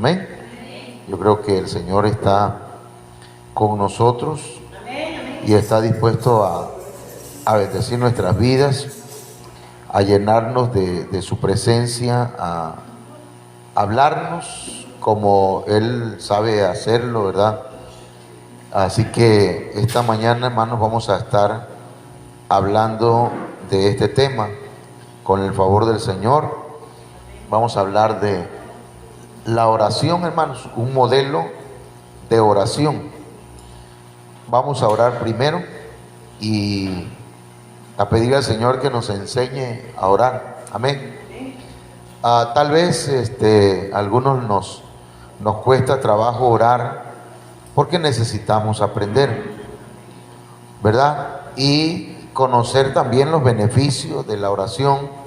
Amén. Yo creo que el Señor está con nosotros y está dispuesto a bendecir nuestras vidas, a llenarnos de su presencia, a hablarnos como Él sabe hacerlo, ¿verdad? Así que esta mañana, hermanos, vamos a estar hablando de este tema con el favor del Señor. Vamos a hablar de la oración, hermanos, un modelo de oración. Vamos a orar primero y a pedir al Señor que nos enseñe a orar. Amén. Tal vez algunos nos cuesta trabajo orar porque necesitamos aprender, ¿verdad? Y conocer también los beneficios de la oración.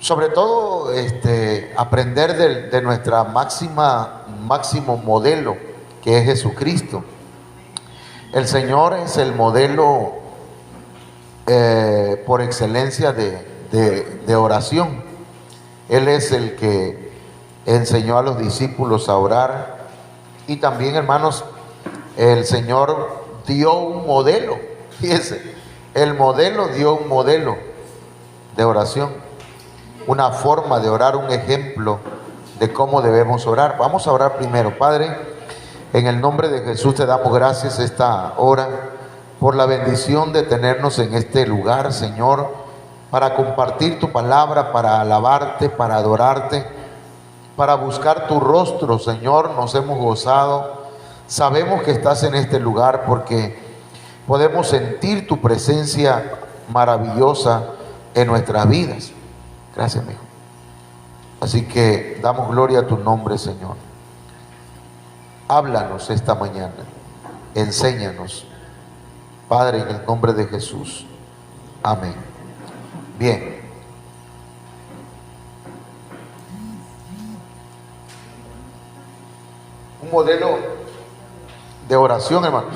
Sobre todo aprender de nuestra máximo modelo, que es Jesucristo. El Señor es el modelo por excelencia de oración. Él es el que enseñó a los discípulos a orar. Y también, hermanos, el Señor dio un modelo. Fíjense, el modelo dio un modelo de oración, una forma de orar, un ejemplo de cómo debemos orar. Vamos a orar primero. Padre, en el nombre de Jesús te damos gracias esta hora por la bendición de tenernos en este lugar, Señor, para compartir tu palabra, para alabarte, para adorarte, para buscar tu rostro, Señor. Nos hemos gozado. Sabemos que estás en este lugar porque podemos sentir tu presencia maravillosa en nuestras vidas. Gracias, mi hijo. Así que damos gloria a tu nombre, Señor. Háblanos esta mañana. Enséñanos, Padre, en el nombre de Jesús. Amén. Bien. Un modelo de oración, hermanos.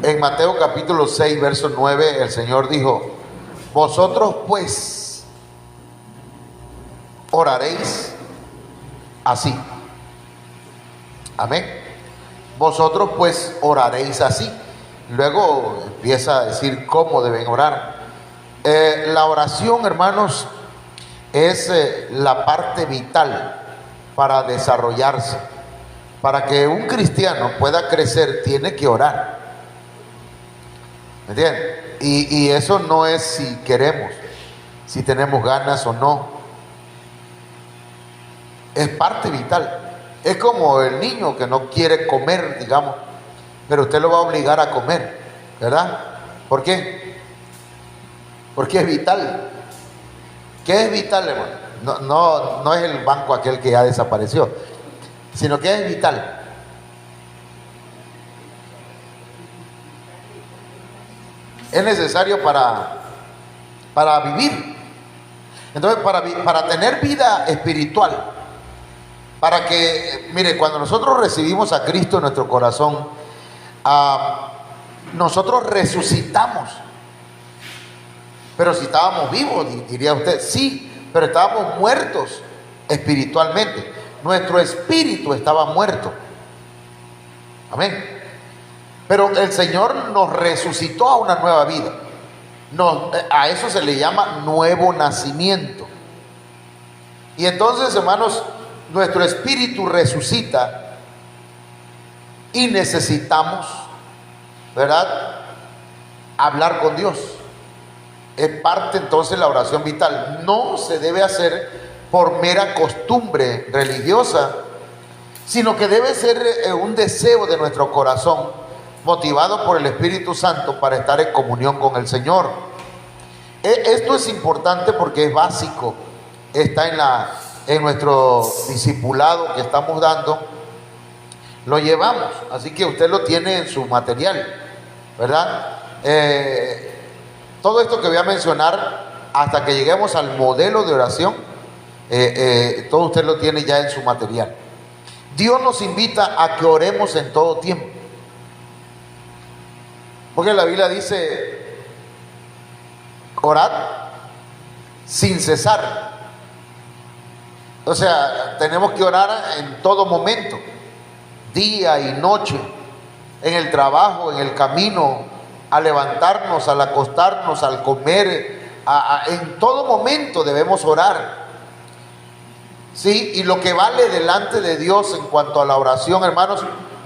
En Mateo capítulo 6, verso 9, el Señor dijo: vosotros pues oraréis así. Amén. Vosotros pues oraréis así. Luego empieza a decir cómo deben orar. La oración, hermanos, es la parte vital para desarrollarse. Para que un cristiano pueda crecer, tiene que orar. ¿Me entienden? Y eso no es si queremos, si tenemos ganas o no. Es parte vital. Es como el niño que no quiere comer, digamos, pero usted lo va a obligar a comer, ¿verdad? ¿Por qué? Porque es vital. ¿Qué es vital, hermano? No es el banco aquel que ya desapareció, sino que es vital. Es necesario para vivir. Entonces, para tener vida espiritual, para que, mire, cuando nosotros recibimos a Cristo en nuestro corazón, nosotros resucitamos. Pero si estábamos vivos, diría usted, sí, pero estábamos muertos espiritualmente. Nuestro espíritu estaba muerto. Amén. Pero el Señor nos resucitó a una nueva vida. A eso se le llama nuevo nacimiento. Y entonces, hermanos, nuestro espíritu resucita y necesitamos, ¿verdad?, hablar con Dios. Es parte entonces la oración vital. No se debe hacer por mera costumbre religiosa, sino que debe ser un deseo de nuestro corazón, motivado por el Espíritu Santo para estar en comunión con el Señor. Esto es importante porque es básico. Está en nuestro discipulado que estamos dando. Lo llevamos, así que usted lo tiene en su material, ¿verdad? Todo esto que voy a mencionar, hasta que lleguemos al modelo de oración, todo usted lo tiene ya en su material. Dios nos invita a que oremos en todo tiempo, porque la Biblia dice: orad sin cesar. O sea, tenemos que orar en todo momento, día y noche, en el trabajo, en el camino, al levantarnos, al acostarnos, al comer, en todo momento debemos orar. Sí, y lo que vale delante de Dios en cuanto a la oración, hermanos,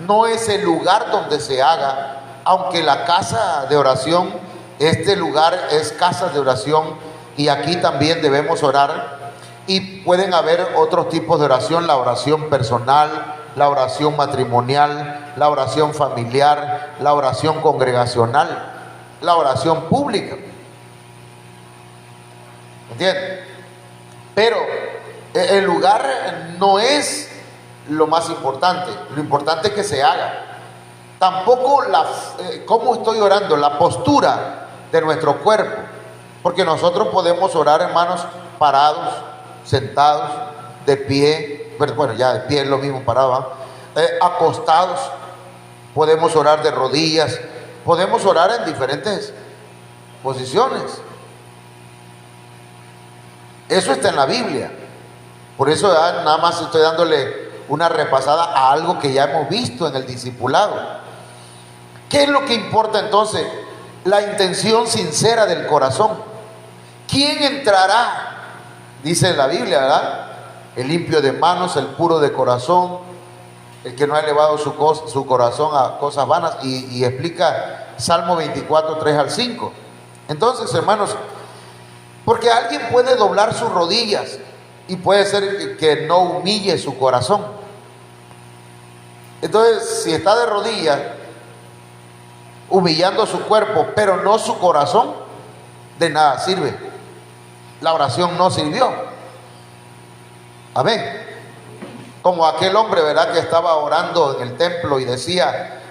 no es el lugar donde se haga, aunque la casa de oración, este lugar es casa de oración y aquí también debemos orar. Y pueden haber otros tipos de oración, la oración personal, la oración matrimonial, la oración familiar, la oración congregacional, la oración pública. ¿Entienden? Pero el lugar no es lo más importante. Lo importante es que se haga. Tampoco cómo estoy orando, la postura de nuestro cuerpo. Porque nosotros podemos orar, hermanos, parados, sentados, de pie. Bueno, ya de pie es lo mismo, parado, acostados. Podemos orar de rodillas. Podemos orar en diferentes posiciones. Eso está en la Biblia. Por eso nada más estoy dándole una repasada a algo que ya hemos visto en el discipulado. ¿Qué es lo que importa entonces? La intención sincera del corazón. ¿Quién entrará? Dice la Biblia, ¿verdad? El limpio de manos, el puro de corazón, el que no ha elevado su corazón a cosas vanas. Y explica Salmo 24, 3 al 5. Entonces, hermanos, porque alguien puede doblar sus rodillas y puede ser que no humille su corazón. Entonces, si está de rodillas, humillando su cuerpo, pero no su corazón, de nada sirve. La oración no sirvió. Amén. Como aquel hombre, ¿verdad?, que estaba orando en el templo y decía: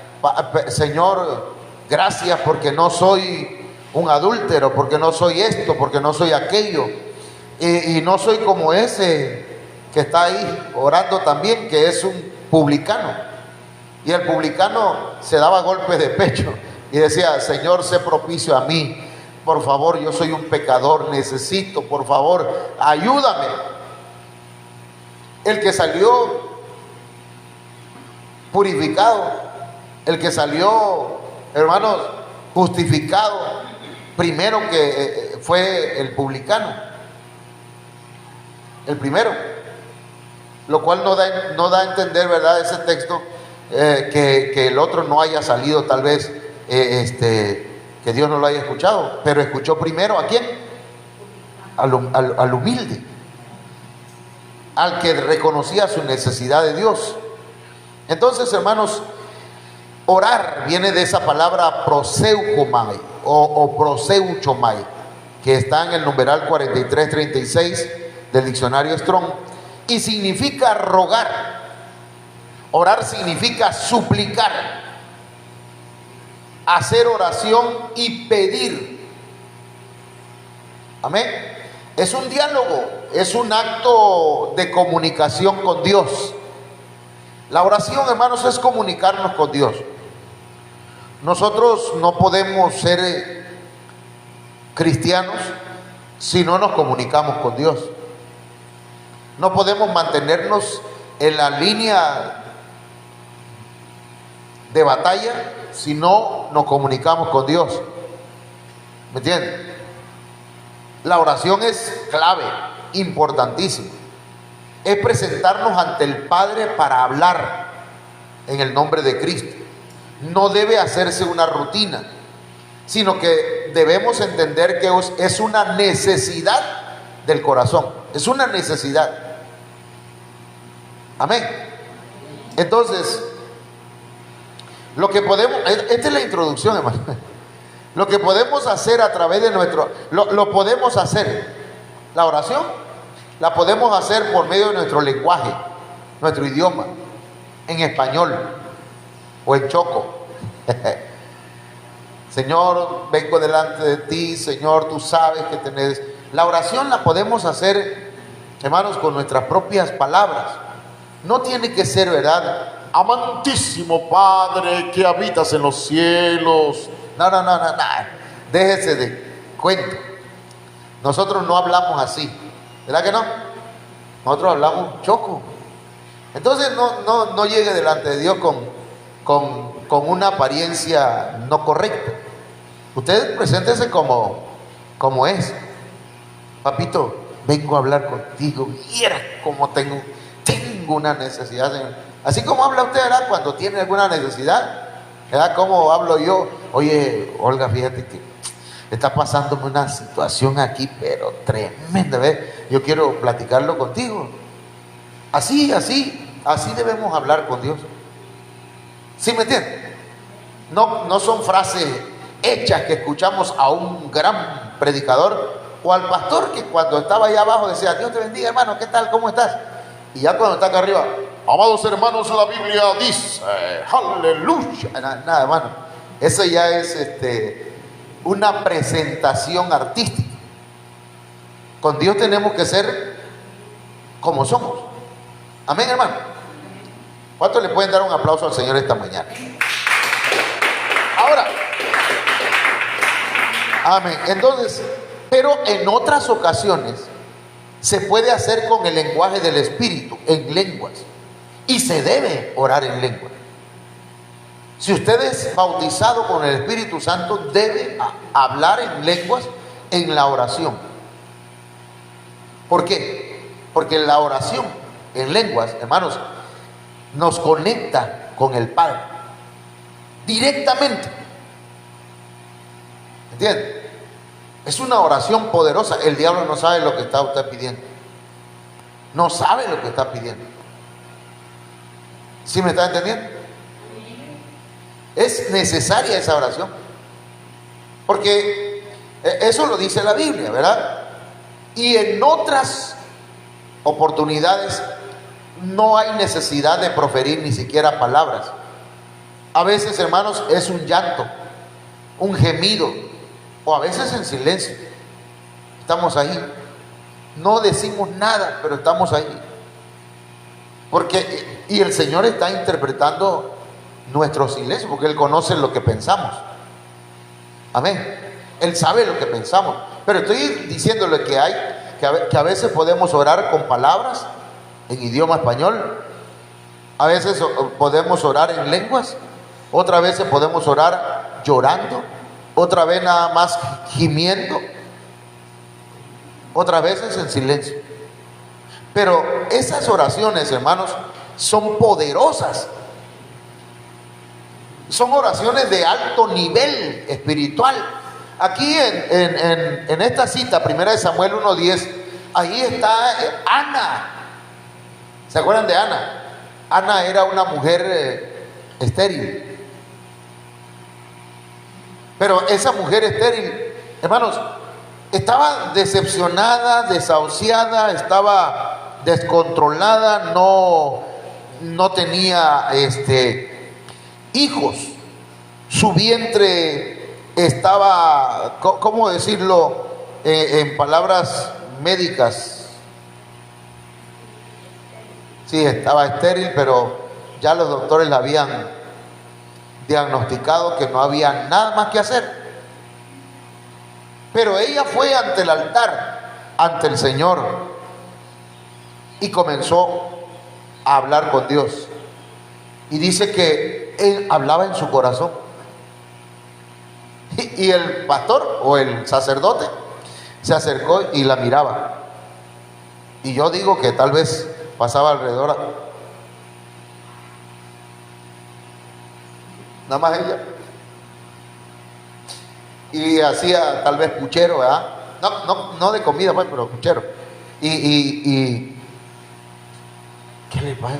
Señor, gracias porque no soy un adúltero, porque no soy esto, porque no soy aquello, y no soy como ese que está ahí orando también, que es un publicano. Y el publicano se daba golpes de pecho y decía: Señor, sé propicio a mí, por favor, yo soy un pecador, necesito, por favor, ayúdame. El que salió purificado, el que salió, hermanos, justificado primero que fue el publicano, el primero, lo cual no da a entender, ¿verdad?, ese texto, que el otro no haya salido, tal vez que Dios no lo haya escuchado, pero escuchó primero ¿a quién? Al humilde, al que reconocía su necesidad de Dios. Entonces, hermanos, orar viene de esa palabra proseuchomai o proseuchomai, que está en el numeral 4336 del diccionario Strong, y significa rogar. Orar significa suplicar, hacer oración y pedir. Amén. Es un diálogo, es un acto de comunicación con Dios. La oración, hermanos, es comunicarnos con Dios. Nosotros no podemos ser cristianos si no nos comunicamos con Dios. No podemos mantenernos en la línea de batalla si no nos comunicamos con Dios. ¿Me entienden? La oración es clave, importantísima. Es presentarnos ante el Padre para hablar en el nombre de Cristo. No debe hacerse una rutina, sino que debemos entender que es una necesidad del corazón. Es una necesidad. Amén. Entonces, lo que podemos, esta es la introducción, hermano. Lo que podemos hacer a través de lo podemos hacer, la oración, la podemos hacer por medio de nuestro lenguaje, nuestro idioma, en español o en choco. Señor, vengo delante de ti, Señor, tú sabes que tenés. La oración la podemos hacer, hermanos, con nuestras propias palabras. No tiene que ser, ¿verdad?, amantísimo Padre que habitas en los cielos. No. Déjese de cuento. Nosotros no hablamos así, ¿verdad que no? nosotros hablamos choco. Entonces no llegue delante de Dios con una apariencia no correcta. Usted preséntese como es. Papito, vengo a hablar contigo. Mira cómo tengo una necesidad, Señor. Así como habla usted, ¿verdad? Cuando tiene alguna necesidad, ¿verdad? ¿Cómo hablo yo? Oye, Olga, fíjate que está pasándome una situación aquí, pero tremenda, ¿ves? Yo quiero platicarlo contigo. Así debemos hablar con Dios. ¿Sí me entienden? No son frases hechas que escuchamos a un gran predicador o al pastor que cuando estaba allá abajo decía: Dios te bendiga, hermano, ¿qué tal? ¿Cómo estás? Y ya cuando está acá arriba: amados hermanos, la Biblia dice, aleluya. Nada, hermano, eso ya es una presentación artística. Con Dios tenemos que ser como somos. Amén, hermano. ¿Cuántos le pueden dar un aplauso al Señor esta mañana? Ahora, amén. Entonces, pero en otras ocasiones se puede hacer con el lenguaje del Espíritu, en lenguas, y se debe orar en lenguas. Si usted es bautizado con el Espíritu Santo, debe hablar en lenguas en la oración. ¿Por qué? Porque la oración en lenguas, hermanos, nos conecta con el Padre directamente. ¿Entiende? Es una oración poderosa. El diablo no sabe lo que está usted pidiendo. No sabe lo que está pidiendo. ¿Sí me está entendiendo? Es necesaria esa oración. Porque eso lo dice la Biblia, ¿verdad? Y en otras oportunidades no hay necesidad de proferir ni siquiera palabras. A veces, hermanos, es un llanto, un gemido, o a veces en silencio. Estamos ahí, no decimos nada, pero estamos ahí. Y el Señor está interpretando nuestro silencio, porque Él conoce lo que pensamos. Amén. Él sabe lo que pensamos. Pero estoy diciéndole que a veces podemos orar con palabras en idioma español, a veces podemos orar en lenguas, otras veces podemos orar llorando, otra vez nada más gimiendo, otras veces en silencio. Pero esas oraciones, hermanos, son poderosas. Son oraciones de alto nivel espiritual. Aquí en esta cita, 1 Samuel 1:10, ahí está Ana. ¿Se acuerdan de Ana? Ana era una mujer estéril. Pero esa mujer estéril, hermanos, estaba decepcionada, desahuciada, estaba descontrolada, no tenía hijos. Su vientre estaba, ¿cómo decirlo en palabras médicas? Sí, estaba estéril, pero ya los doctores la habían diagnosticado que no había nada más que hacer. Pero ella fue ante el altar, ante el Señor, y comenzó a hablar con Dios. Y dice que él hablaba en su corazón. Y el pastor o el sacerdote se acercó y la miraba. Y yo digo que tal vez pasaba alrededor, nada más ella, y hacía tal vez puchero, ¿verdad? No de comida, pues, pero puchero. Y ¿qué le pasa?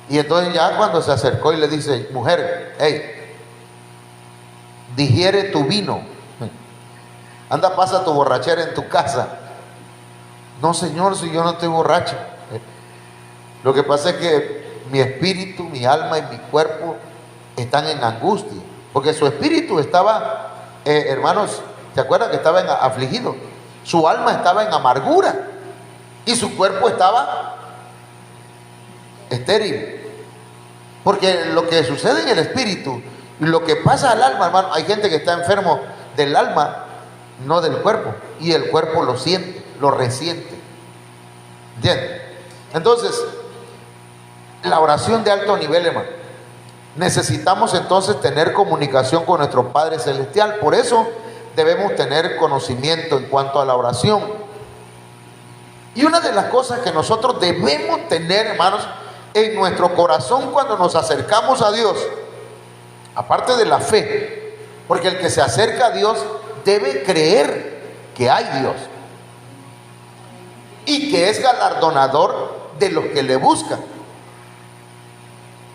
Y entonces ya cuando se acercó y le dice: mujer, hey, digiere tu vino, anda, pasa tu borrachera en tu casa. No, señor, si yo no estoy borracho. Lo que pasa es que mi espíritu, mi alma y mi cuerpo están en angustia, porque su espíritu estaba, hermanos, ¿se acuerdan que estaba afligido? Su alma estaba en amargura y su cuerpo estaba estéril. Porque lo que sucede en el espíritu y lo que pasa al alma, hermano, hay gente que está enfermo del alma, no del cuerpo, y el cuerpo lo siente, lo resiente. ¿Entiendes? Entonces, la oración de alto nivel, hermano. Necesitamos entonces tener comunicación con nuestro Padre Celestial. Por eso debemos tener conocimiento en cuanto a la oración. Y una de las cosas que nosotros debemos tener, hermanos, en nuestro corazón cuando nos acercamos a Dios, aparte de la fe, porque el que se acerca a Dios debe creer que hay Dios y que es galardonador de los que le buscan.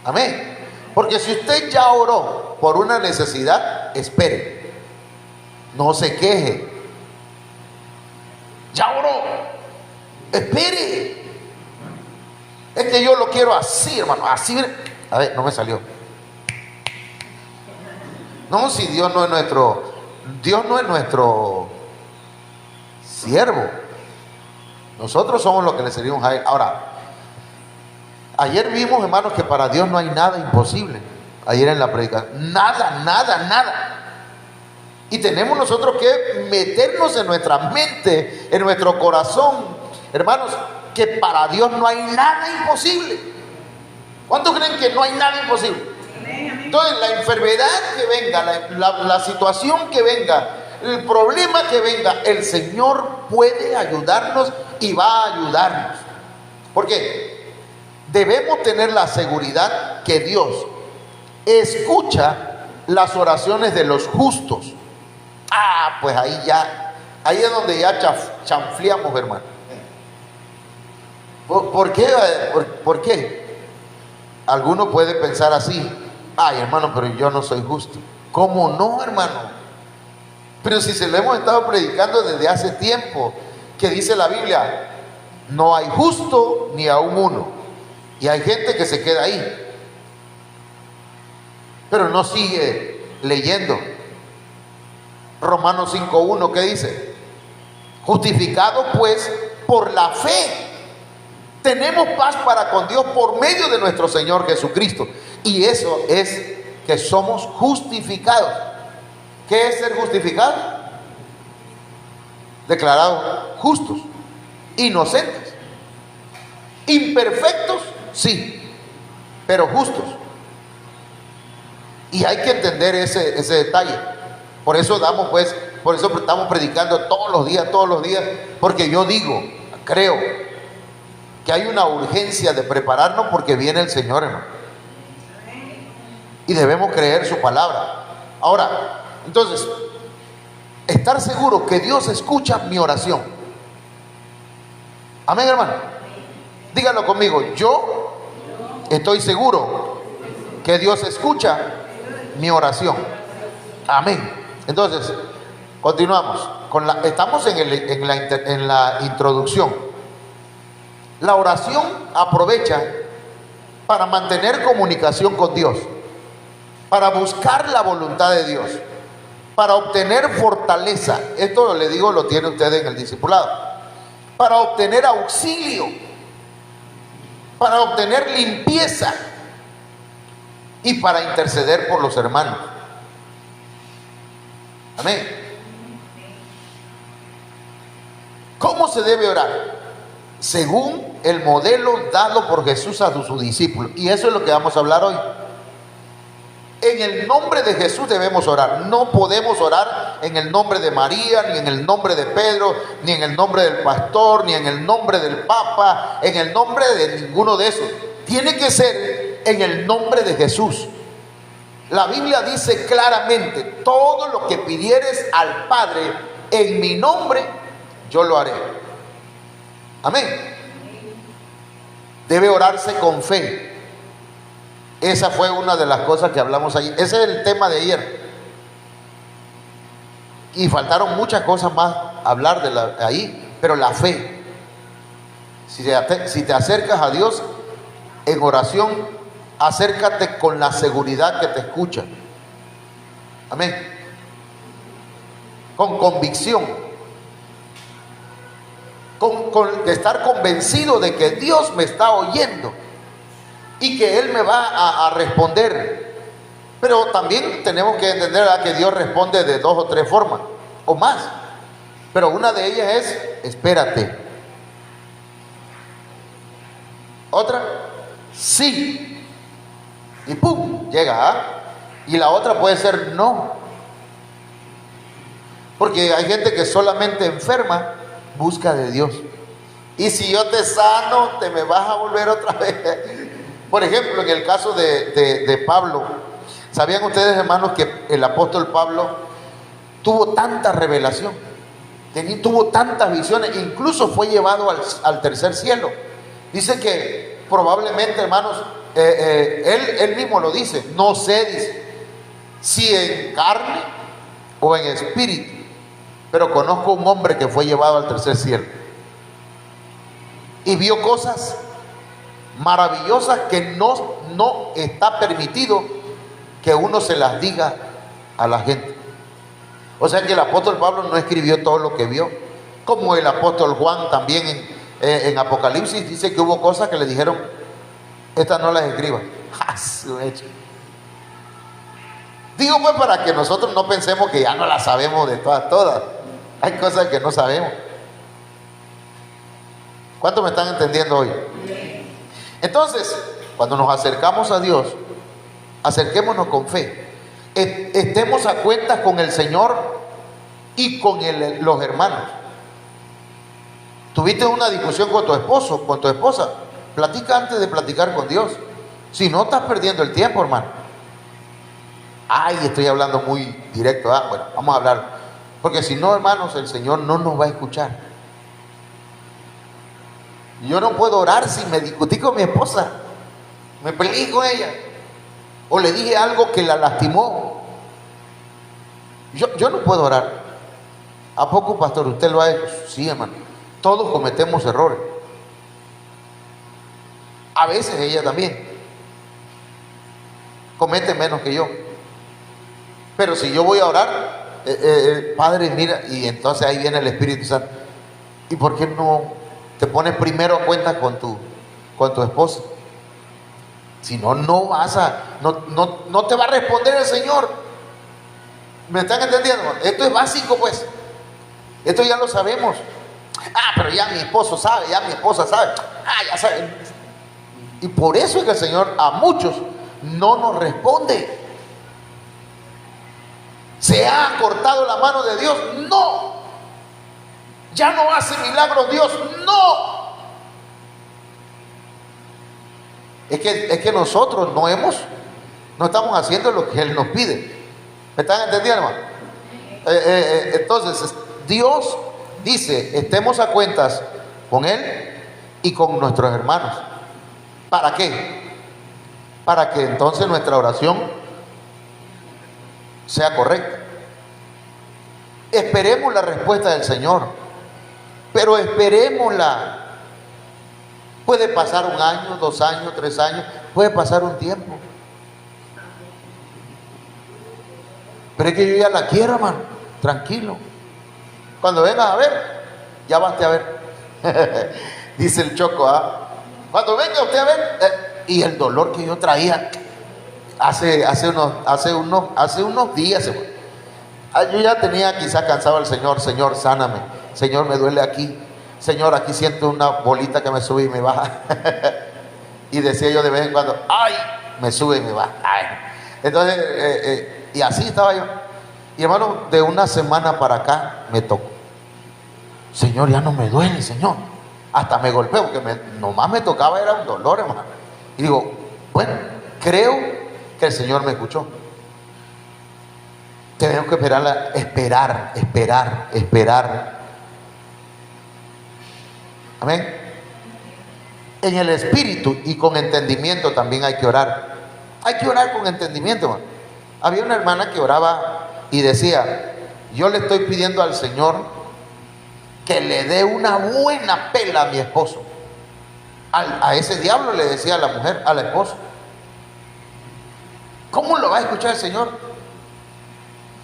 Amén. Porque si usted ya oró por una necesidad, espere, no se queje. Ya oró, espere. Es que yo lo quiero así, hermano, así. A ver, no me salió. No, si Dios no es nuestro siervo. Nosotros somos los que le servimos a Él. Ahora, ayer vimos, hermanos, que para Dios no hay nada imposible. Ayer en la predicación, nada. Y tenemos nosotros que meternos en nuestra mente, en nuestro corazón, hermanos, que para Dios no hay nada imposible. ¿Cuántos creen que no hay nada imposible? Entonces, la enfermedad que venga, la situación que venga, el problema que venga, el Señor puede ayudarnos y va a ayudarnos. ¿Por qué? Debemos tener la seguridad que Dios escucha las oraciones de los justos. Pues ahí es donde ya chanfleamos, hermano. ¿Por qué? ¿Por qué? Alguno puede pensar así: ay, hermano, pero yo no soy justo. ¿Cómo no, hermano? Pero si se lo hemos estado predicando desde hace tiempo, que dice la Biblia: no hay justo ni aún uno. Y hay gente que se queda ahí, pero no sigue leyendo. Romanos 5:1, ¿qué dice? Justificados pues por la fe, tenemos paz para con Dios por medio de nuestro Señor Jesucristo. Y eso es que somos justificados. ¿Qué es ser justificado? Declarados justos, inocentes, imperfectos, sí, pero justos. Y hay que entender ese detalle. Por eso estamos predicando todos los días, porque yo creo que hay una urgencia de prepararnos porque viene el Señor, hermano. Y debemos creer su palabra. Ahora, entonces, estar seguro que Dios escucha mi oración. Amén, hermano. Díganlo conmigo: yo estoy seguro que Dios escucha mi oración. Amén. Entonces, continuamos. Estamos en la introducción. La oración aprovecha para mantener comunicación con Dios, para buscar la voluntad de Dios, para obtener fortaleza. Esto le digo, lo tiene usted en el discipulado. Para obtener auxilio, para obtener limpieza y para interceder por los hermanos. Amén. ¿Cómo se debe orar? Según el modelo dado por Jesús a sus discípulos. Y eso es lo que vamos a hablar hoy. En el nombre de Jesús debemos orar. No podemos orar en el nombre de María, ni en el nombre de Pedro, ni en el nombre del pastor, ni en el nombre del Papa, en el nombre de ninguno de esos. Tiene que ser en el nombre de Jesús. La Biblia dice claramente: todo lo que pidieres al Padre en mi nombre, yo lo haré. Amén. Debe orarse con fe. Esa fue una de las cosas que hablamos ayer. Ese es el tema de ayer. Y faltaron muchas cosas más a hablar de ahí. Pero la fe. Si te acercas a Dios en oración, acércate con la seguridad que te escucha. Amén. Con convicción. De estar convencido de que Dios me está oyendo y que Él me va a responder. Pero también tenemos que entender que Dios responde de 2 o 3 formas o más, pero una de ellas es: espérate. Otra, sí. Y ¡pum! Llega, ¿ah? Y la otra puede ser no. Porque hay gente que solamente enferma, busca de Dios. Y si yo te sano, te me vas a volver otra vez. Por ejemplo, en el caso de Pablo, ¿sabían ustedes, hermanos, que el apóstol Pablo tuvo tanta revelación? Tuvo tantas visiones, incluso fue llevado al tercer cielo. Dice que probablemente, hermanos, él mismo lo dice, no sé, dice, si en carne o en espíritu, pero conozco un hombre que fue llevado al tercer cielo y vio cosas maravillosas que no está permitido que uno se las diga a la gente. O sea que el apóstol Pablo no escribió todo lo que vio, como el apóstol Juan también en Apocalipsis dice que hubo cosas que le dijeron, estas no las escriba. Digo pues para que nosotros no pensemos que ya no las sabemos de todas. Hay cosas que no sabemos. ¿Cuántos me están entendiendo hoy? Entonces, cuando nos acercamos a Dios, acerquémonos con fe. Estemos a cuentas con el Señor y con los hermanos. Tuviste una discusión con tu esposo, con tu esposa, platica antes de platicar con Dios. Si no, estás perdiendo el tiempo, hermano. Ay, estoy hablando muy directo. Bueno, vamos a hablar. Porque si no, hermanos, el Señor no nos va a escuchar. Yo no puedo orar si me discutí con mi esposa, me peleé con ella, o le dije algo que la lastimó. Yo no puedo orar. ¿A poco, pastor, usted lo ha hecho? Sí, hermano. Todos cometemos errores. A veces ella también comete menos que yo. Pero si yo voy a orar, Padre, mira, y entonces ahí viene el Espíritu Santo. ¿Y por qué no te pones primero a cuenta con tu esposa? Si no, no te va a responder el Señor. ¿Me están entendiendo? Esto es básico, pues. Esto ya lo sabemos. Pero ya mi esposo sabe, ya mi esposa sabe. Ya sabe. Y por eso es que el Señor a muchos no nos responde. ¿Se ha cortado la mano de Dios? No. ¿Ya no hace milagros Dios? No. Es que nosotros no estamos haciendo lo que Él nos pide. ¿Me están entendiendo, hermano? Entonces, Dios dice, estemos a cuentas con Él y con nuestros hermanos. ¿Para qué? Para que entonces nuestra oración sea correcta. Esperemos la respuesta del Señor, pero esperémosla. Puede pasar 1 año, 2 años, 3 años, puede pasar un tiempo. Pero es que yo ya la quiero, hermano, tranquilo. Cuando vengas a ver, ya vas a ver. Dice el Choco, cuando venga usted a ver, y el dolor que yo traía hace unos días, yo ya tenía quizá cansado al Señor. Señor, sáname. Señor, me duele aquí. Señor, aquí siento una bolita que me sube y me baja. Y decía yo de vez en cuando, ay, me sube y me baja. Ay. Entonces, y así estaba yo. Y hermano, de una semana para acá me tocó. Señor, ya no me duele, Señor. Hasta me golpeó, porque nomás me tocaba, era un dolor, hermano. Y digo, bueno, creo que el Señor me escuchó. Tenemos que esperar. Amén. En el espíritu y con entendimiento también hay que orar. Hay que orar con entendimiento, hermano. Había una hermana que oraba y decía, yo le estoy pidiendo al Señor que le dé una buena pela a mi esposo. A ese diablo le decía a la mujer, a la esposa. ¿Cómo lo va a escuchar el Señor?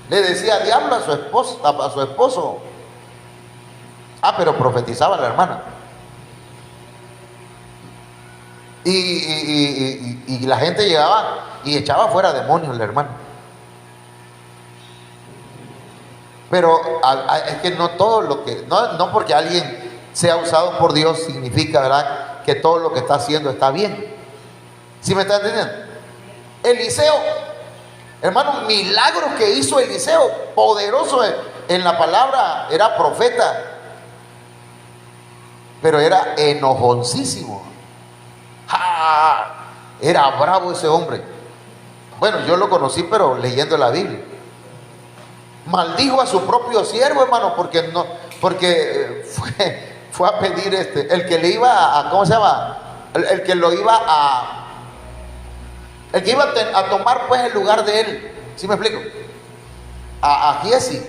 Le decía diablo a su esposo. Pero profetizaba la hermana. Y la gente llegaba y echaba fuera demonios la hermana. Pero es que no todo lo que, no porque alguien sea usado por Dios significa, ¿verdad?, que todo lo que está haciendo está bien. ¿Sí me está entendiendo? Eliseo, hermano, milagros que hizo Eliseo, poderoso en la palabra, era profeta, pero era enojoncísimo. ¡Ja! Era bravo ese hombre. Bueno, yo lo conocí, pero leyendo la Biblia. Maldijo a su propio siervo, hermano, porque fue a pedir el que le iba a, ¿cómo se llama? El que lo iba a, el que iba a tomar pues el lugar de él. ¿Sí me explico? A Giesi,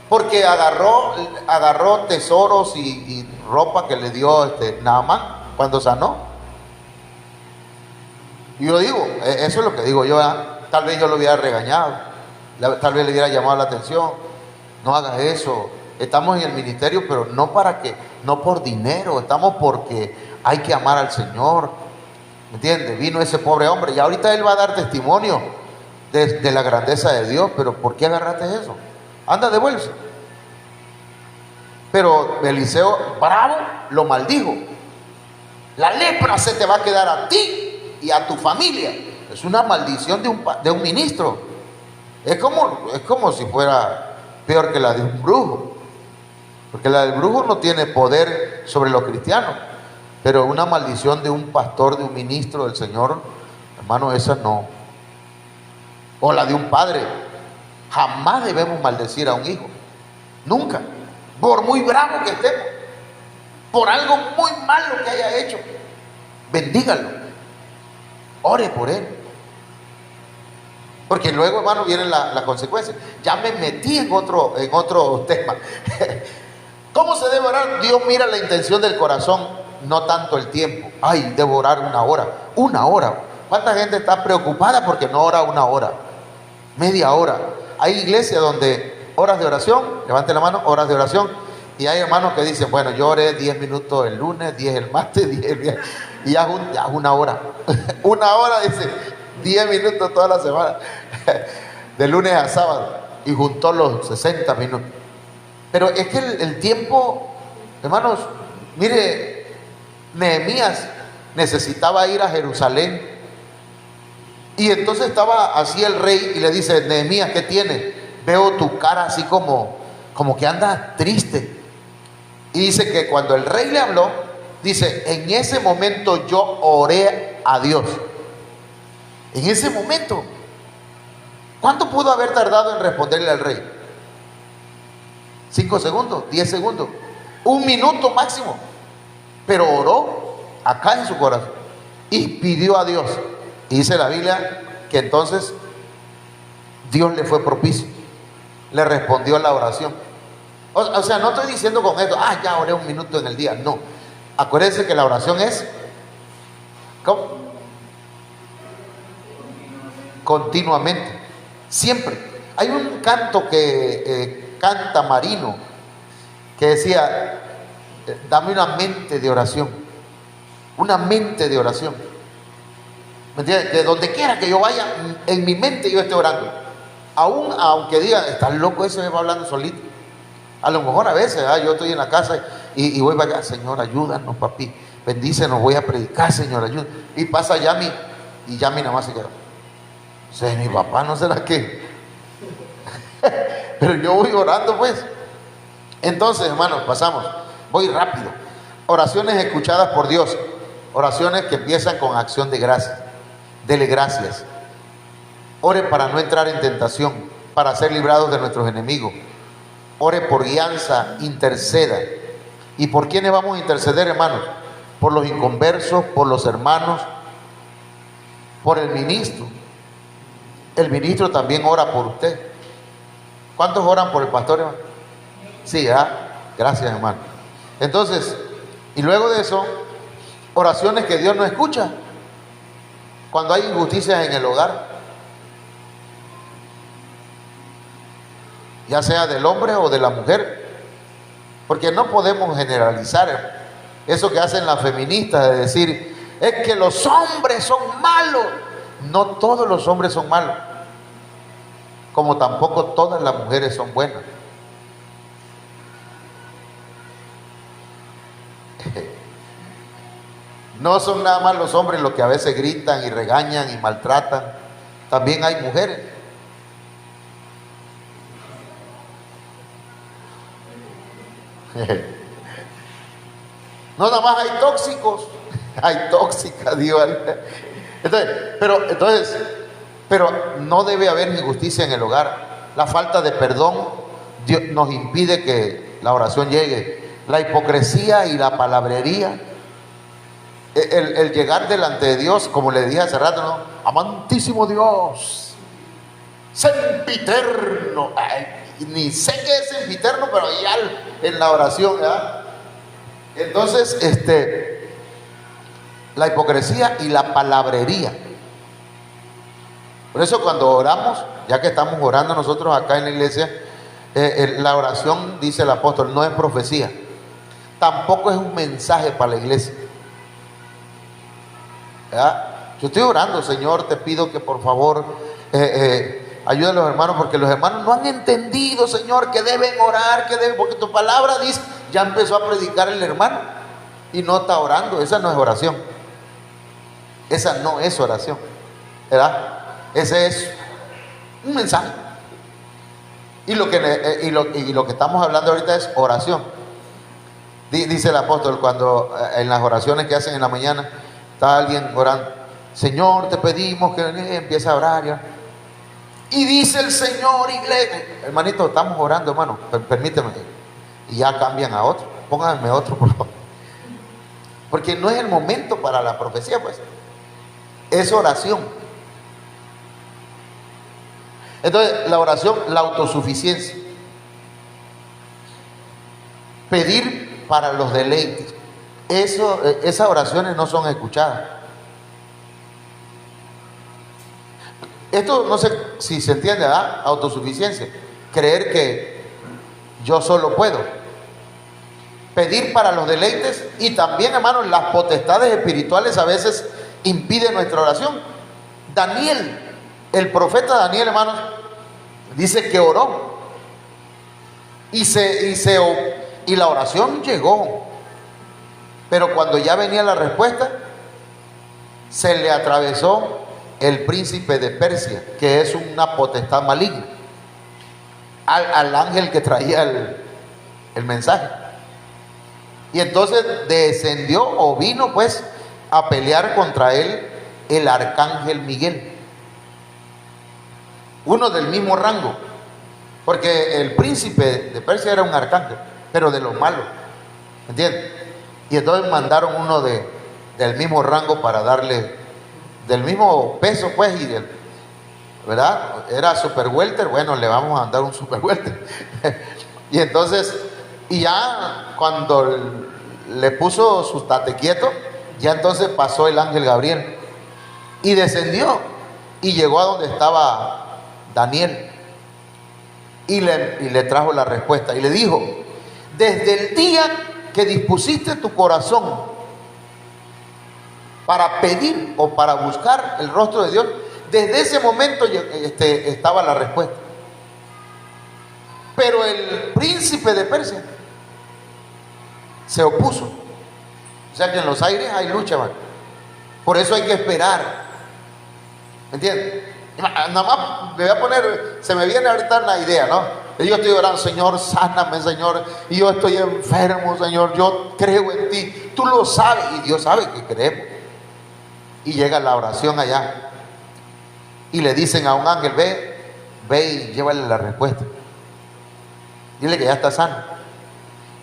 porque agarró tesoros y ropa que le dio Naamán cuando sanó. Y yo digo, eso es lo que digo yo, tal vez yo lo hubiera regañado, tal vez le hubiera llamado la atención. No hagas eso, estamos en el ministerio, pero no por dinero, estamos porque hay que amar al Señor. ¿Me entiendes? Vino ese pobre hombre y ahorita él va a dar testimonio de la grandeza de Dios, pero ¿por qué agarraste eso? Anda, devuélvese. Pero Eliseo, bravo, lo maldijo. La lepra se te va a quedar a ti y a tu familia. Es una maldición de un ministro. Es como si fuera peor que la de un brujo, porque la del brujo no tiene poder sobre los cristianos, pero una maldición de un pastor, de un ministro del Señor, hermano, esa no. O la de un padre. Jamás debemos maldecir a un hijo, nunca, por muy bravo que estemos, por algo muy malo que haya hecho. Bendígalo, ore por él, porque luego, hermano, vienen las consecuencias. Ya me metí en otro tema. ¿Cómo se debe orar? Dios mira la intención del corazón, no tanto el tiempo. Ay, debo orar una hora. ¿Cuánta gente está preocupada porque no ora una hora? Media hora. Hay iglesias donde horas de oración, levante la mano, horas de oración, y hay hermanos que dicen, bueno, yo oré 10 minutos el lunes, 10 el martes, 10 el viernes, y haz una hora. Una hora, dice, 10 minutos toda la semana, de lunes a sábado, y juntó los 60 minutos. Pero es que el tiempo, hermanos, mire, Nehemías necesitaba ir a Jerusalén, y entonces estaba así el rey y le dice, Nehemías, ¿qué tienes? Veo tu cara así como que andas triste. Y dice que cuando el rey le habló, dice, en ese momento yo oré a Dios. En ese momento. ¿Cuánto pudo haber tardado en responderle al rey? 5 segundos, 10 segundos, 1 minuto máximo. Pero oró acá en su corazón y pidió a Dios. Y dice la Biblia que entonces Dios le fue propicio, le respondió la oración. O sea, no estoy diciendo con esto, ya oré 1 minuto en el día. No, acuérdense que la oración es ¿cómo? Continuamente, siempre. Hay un canto que canta Marino, que decía, dame una mente de oración. Una mente de oración. ¿Me entiendes? De donde quiera que yo vaya, en mi mente yo esté orando. Aunque digan, estás loco, ese me va hablando solito. A lo mejor a veces, yo estoy en la casa y voy para allá, Señor, ayúdanos, papi, bendícenos, voy a predicar, Señor, ayúdanos. Y pasa Yami, y Yami nada más se queda. O sea, mi papá, ¿no será qué? Pero yo voy orando, pues. Entonces, hermanos, pasamos. Voy rápido. Oraciones escuchadas por Dios. Oraciones que empiezan con acción de gracias. Dele gracias. Ore para no entrar en tentación, para ser librados de nuestros enemigos. Ore por guianza, interceda. ¿Y por quiénes vamos a interceder, hermanos? Por los inconversos, por los hermanos, por el ministro. El ministro también ora por usted. ¿Cuántos oran por el pastor, hermano? Sí, gracias, hermano. Entonces, y luego de eso, oraciones que Dios no escucha. Cuando hay injusticias en el hogar, ya sea del hombre o de la mujer, porque no podemos generalizar eso que hacen las feministas de decir, es que los hombres son malos. No todos los hombres son malos, como tampoco todas las mujeres son buenas. No son nada más los hombres los que a veces gritan y regañan y maltratan, también hay mujeres. No nada más hay tóxicos, hay tóxicas, digo. Pero no debe haber injusticia en el hogar. La falta de perdón nos impide que la oración llegue. La hipocresía y la palabrería, el llegar delante de Dios, como le dije hace rato, ¿no? Amantísimo Dios, sempiterno. Ay, ni sé qué es sempiterno, pero ya en la oración, ¿verdad? Entonces, la hipocresía y la palabrería. Por eso cuando oramos, ya que estamos orando nosotros acá en la iglesia, la oración, dice el apóstol, no es profecía, tampoco es un mensaje para la iglesia, ¿verdad? Yo estoy orando, Señor, te pido que por favor ayude a los hermanos, porque los hermanos no han entendido, Señor, que deben orar, porque tu palabra dice, ya empezó a predicar el hermano y no está orando. Esa no es oración, esa no es oración, ¿verdad? Ese es un mensaje. Y lo que estamos hablando ahorita es oración. Dice el apóstol, cuando en las oraciones que hacen en la mañana, está alguien orando, Señor, te pedimos que empiece a orar ya. Y dice el Señor, iglesia, hermanito, estamos orando, hermano, permíteme. Y ya cambian a otro. Pónganme otro, por favor. Porque no es el momento para la profecía, pues. Es oración. Entonces, la oración, la autosuficiencia. Pedir para los deleites. Esas oraciones no son escuchadas. Esto no sé si se entiende, ¿verdad? Autosuficiencia. Creer que yo solo puedo. Pedir para los deleites, y también, hermanos, las potestades espirituales a veces impiden nuestra oración. Daniel, el profeta Daniel, hermanos, dice que oró y la oración llegó, pero cuando ya venía la respuesta, se le atravesó el príncipe de Persia, que es una potestad maligna, al ángel que traía el mensaje. Y entonces descendió o vino pues a pelear contra él el arcángel Miguel, uno del mismo rango, porque el príncipe de Persia era un arcángel, pero de los malos, ¿entiendes? Y entonces mandaron uno del mismo rango para darle, del mismo peso pues, ¿verdad? Era super welter, bueno, le vamos a dar un super welter. Y entonces, y ya cuando le puso su tate quieto, ya entonces pasó el ángel Gabriel y descendió y llegó a donde estaba Daniel y le trajo la respuesta y le dijo: desde el día que dispusiste tu corazón para pedir o para buscar el rostro de Dios, desde ese momento estaba la respuesta. Pero el príncipe de Persia se opuso. O sea que en los aires hay lucha, man. Por eso hay que esperar. ¿Me entiendes? Nada más me voy a poner, se me viene ahorita la idea, ¿no? Yo estoy orando, Señor, sáname, Señor, y yo estoy enfermo, Señor, yo creo en ti, tú lo sabes, y Dios sabe que creemos. Y llega la oración allá, y le dicen a un ángel: ve y llévale la respuesta, dile que ya está sano.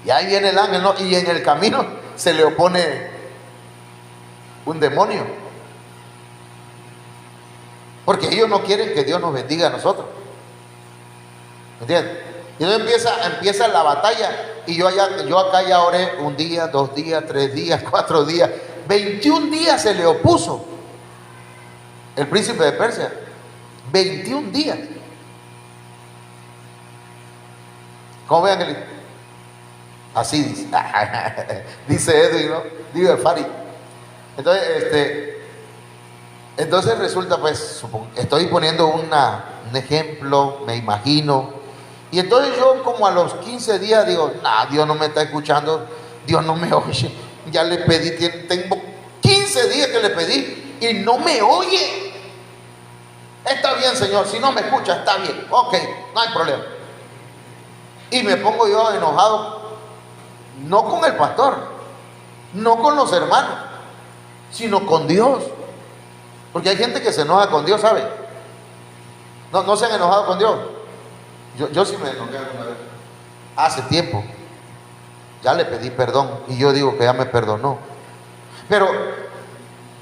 Y ahí viene el ángel, ¿no? Y en el camino se le opone un demonio, porque ellos no quieren que Dios nos bendiga a nosotros, ¿me entiendes? Y entonces empieza la batalla, y yo acá ya oré 1 día, 2 días, 3 días, 4 días, 21 días se le opuso el príncipe de Persia. 21 días. ¿Cómo vean el? Así dice. Dice Edwin, ¿no? Digo el Fari. Entonces resulta, pues, estoy poniendo un ejemplo, me imagino. Y entonces yo, como a los 15 días, digo: nah, Dios no me está escuchando, Dios no me oye. Ya le pedí, tengo 15 15 días que le pedí y no me oye. Está bien, Señor, si no me escucha, está bien, ok, no hay problema. Y me pongo yo enojado, no con el pastor, no con los hermanos, sino con Dios. Porque hay gente que se enoja con Dios, ¿sabe? No se han enojado con Dios. Yo sí me enojé alguna vez. Hace tiempo. Ya le pedí perdón y yo digo que ya me perdonó. Pero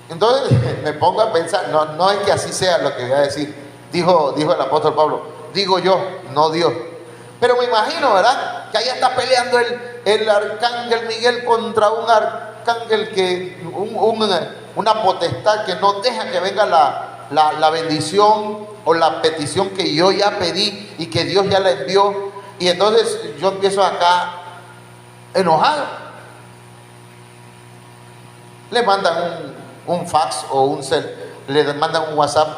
entonces me pongo a pensar, no es que así sea lo que voy a decir. Dijo el apóstol Pablo, digo yo, no Dios. Pero me imagino, ¿verdad? Que ahí está peleando el arcángel Miguel contra un arcángel que, una potestad que no deja que venga la bendición o la petición que yo ya pedí y que Dios ya la envió. Y entonces yo empiezo acá enojado. Le mandan un fax o le mandan un WhatsApp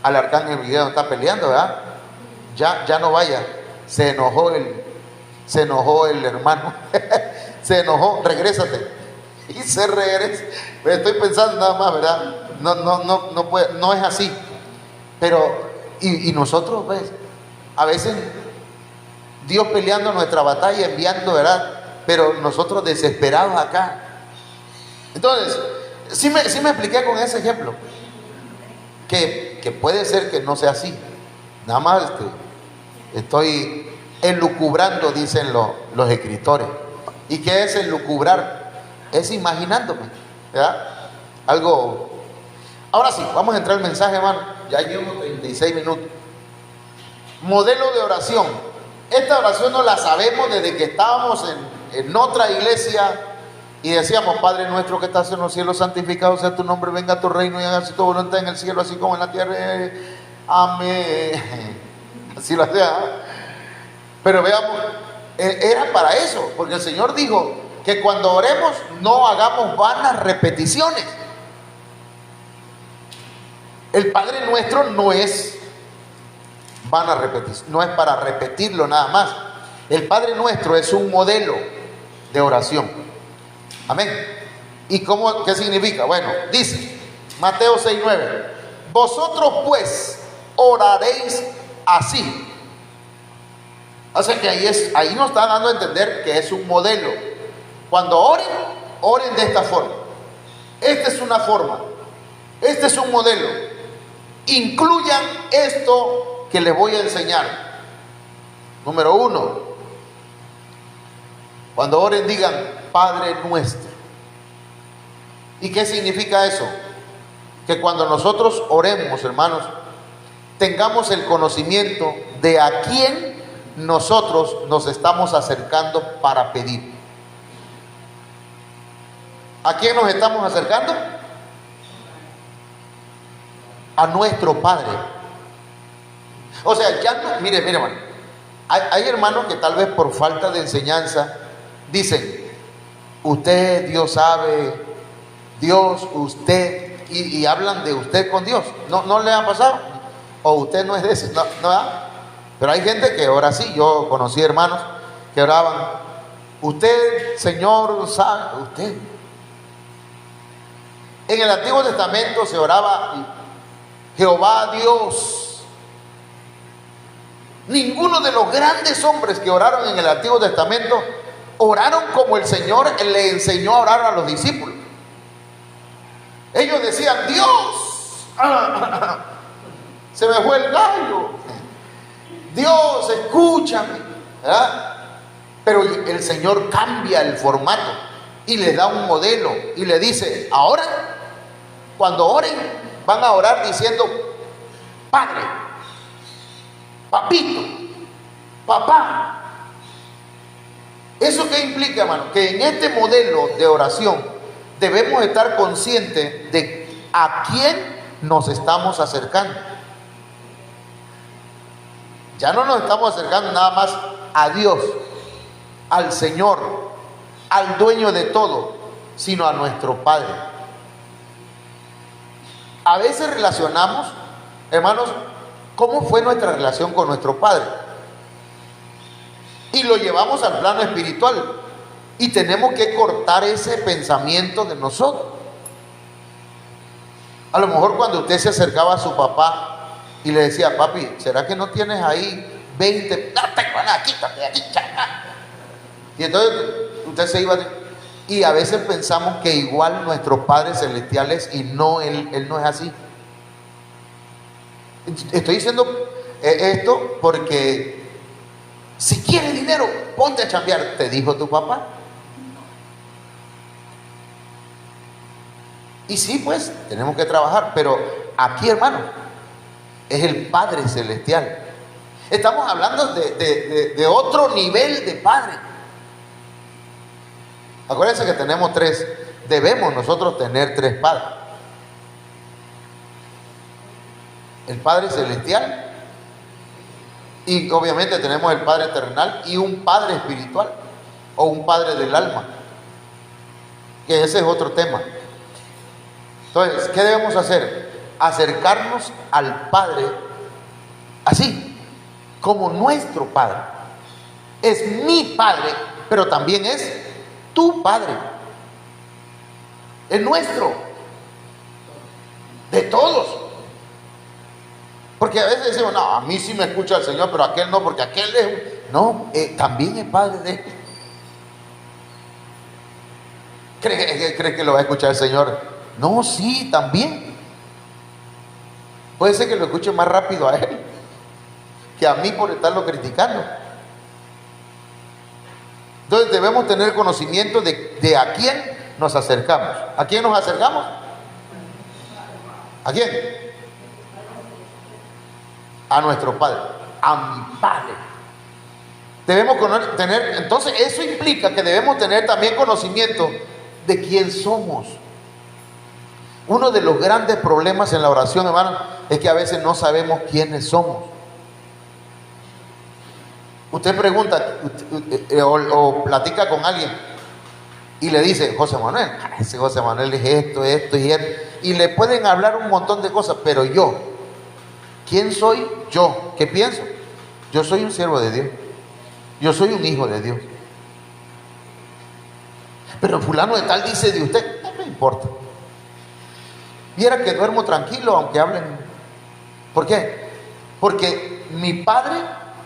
al arcángel Miguel donde está peleando, ¿verdad? Ya no vaya. Se enojó el hermano. Se enojó, regrésate. Y se regresa. Estoy pensando nada más, ¿verdad? No es así. Pero, y nosotros, ¿ves? A veces Dios peleando nuestra batalla, enviando, ¿verdad? Pero nosotros desesperados acá. Entonces, sí me expliqué con ese ejemplo. Que puede ser que no sea así. Nada más estoy elucubrando, dicen los escritores. ¿Y qué es elucubrar? Es imaginándome, ¿verdad? Algo. Ahora sí, vamos a entrar al mensaje, hermano. Ya llevo 36 minutos. Modelo de oración. Esta oración no la sabemos desde que estábamos en otra iglesia y decíamos: Padre nuestro que estás en los cielos, santificado sea tu nombre, venga tu reino y hágase tu voluntad en el cielo así como en la tierra. Amén. Así lo hacía. Pero veamos, era para eso, porque el Señor dijo que cuando oremos no hagamos vanas repeticiones. El Padre nuestro no es vana repetición, no es para repetirlo nada más. El Padre nuestro es un modelo de oración. Amén. ¿Y qué significa? Bueno, dice Mateo 6:9: vosotros pues oraréis así. O sea que ahí nos está dando a entender que es un modelo. Cuando oren de esta forma. Esta es una forma. Este es un modelo. Incluyan esto que les voy a enseñar. Número 1. Cuando oren digan: Padre nuestro. ¿Y qué significa eso? Que cuando nosotros oremos, hermanos, tengamos el conocimiento de a quién nosotros nos estamos acercando para pedir. ¿A quién nos estamos acercando? A nuestro Padre. O sea, ya no, mire hermano, hay hermanos que tal vez por falta de enseñanza dicen: usted, Dios sabe, Dios, usted, y hablan de usted con Dios. ¿No le ha pasado? O usted no es de ese, no. Pero hay gente que ora así. Yo conocí hermanos que oraban: usted, Señor, sabe, usted. En el Antiguo Testamento se oraba: Jehová Dios. Ninguno de los grandes hombres que oraron en el Antiguo Testamento oraron como el Señor le enseñó a orar a los discípulos. Ellos decían: Dios, se me fue el gallo, Dios, escúchame, ¿verdad? Pero el Señor cambia el formato y les da un modelo y le dice: ahora, cuando oren, van a orar diciendo: Padre, papito, papá. ¿Eso qué implica, hermano? Que en este modelo de oración debemos estar conscientes de a quién nos estamos acercando. Ya no nos estamos acercando nada más a Dios, al Señor, al dueño de todo, sino a nuestro Padre. A veces relacionamos, hermanos, cómo fue nuestra relación con nuestro Padre, y lo llevamos al plano espiritual, y tenemos que cortar ese pensamiento de nosotros. A lo mejor cuando usted se acercaba a su papá y le decía, papi, ¿será que no tienes ahí 20? No tengo nada, quítate de aquí, chaca. Y entonces usted se iba. Y a veces pensamos que igual nuestros padres celestiales, y no, él no es así. Estoy diciendo esto porque si quieres dinero, ponte a chambear, te dijo tu papá. Y sí, pues, tenemos que trabajar, pero aquí, hermano, es el Padre Celestial. Estamos hablando de otro nivel de Padre. Acuérdense que tenemos tres, debemos nosotros tener tres padres. El Padre Celestial, y obviamente tenemos el Padre Terrenal y un Padre Espiritual, o un Padre del alma, que ese es otro tema. Entonces, ¿qué debemos hacer? Acercarnos al Padre así, como nuestro Padre. Es mi Padre, pero también es tu Padre. Es nuestro, de todos. Porque a veces decimos, no, a mí sí me escucha el Señor, pero aquel no, porque aquel es... No, también es Padre de él. ¿Cree que lo va a escuchar el Señor? No, sí, también. Puede ser que lo escuche más rápido a él que a mí por estarlo criticando. Entonces debemos tener conocimiento de a quién nos acercamos. ¿A quién nos acercamos? ¿A quién? A nuestro Padre, a mi Padre. Debemos tener, entonces eso implica que debemos tener también conocimiento de quién somos. Uno de los grandes problemas en la oración, hermano, es que a veces no sabemos quiénes somos. Usted pregunta o platica con alguien y le dice, José Manuel, ese José Manuel es esto y esto, y le pueden hablar un montón de cosas, pero yo, ¿quién soy yo? ¿Qué pienso? Yo soy un siervo de Dios, yo soy un hijo de Dios. Pero fulano de tal dice de usted, no me importa. Viera que duermo tranquilo aunque hablen. ¿Por qué? Porque mi Padre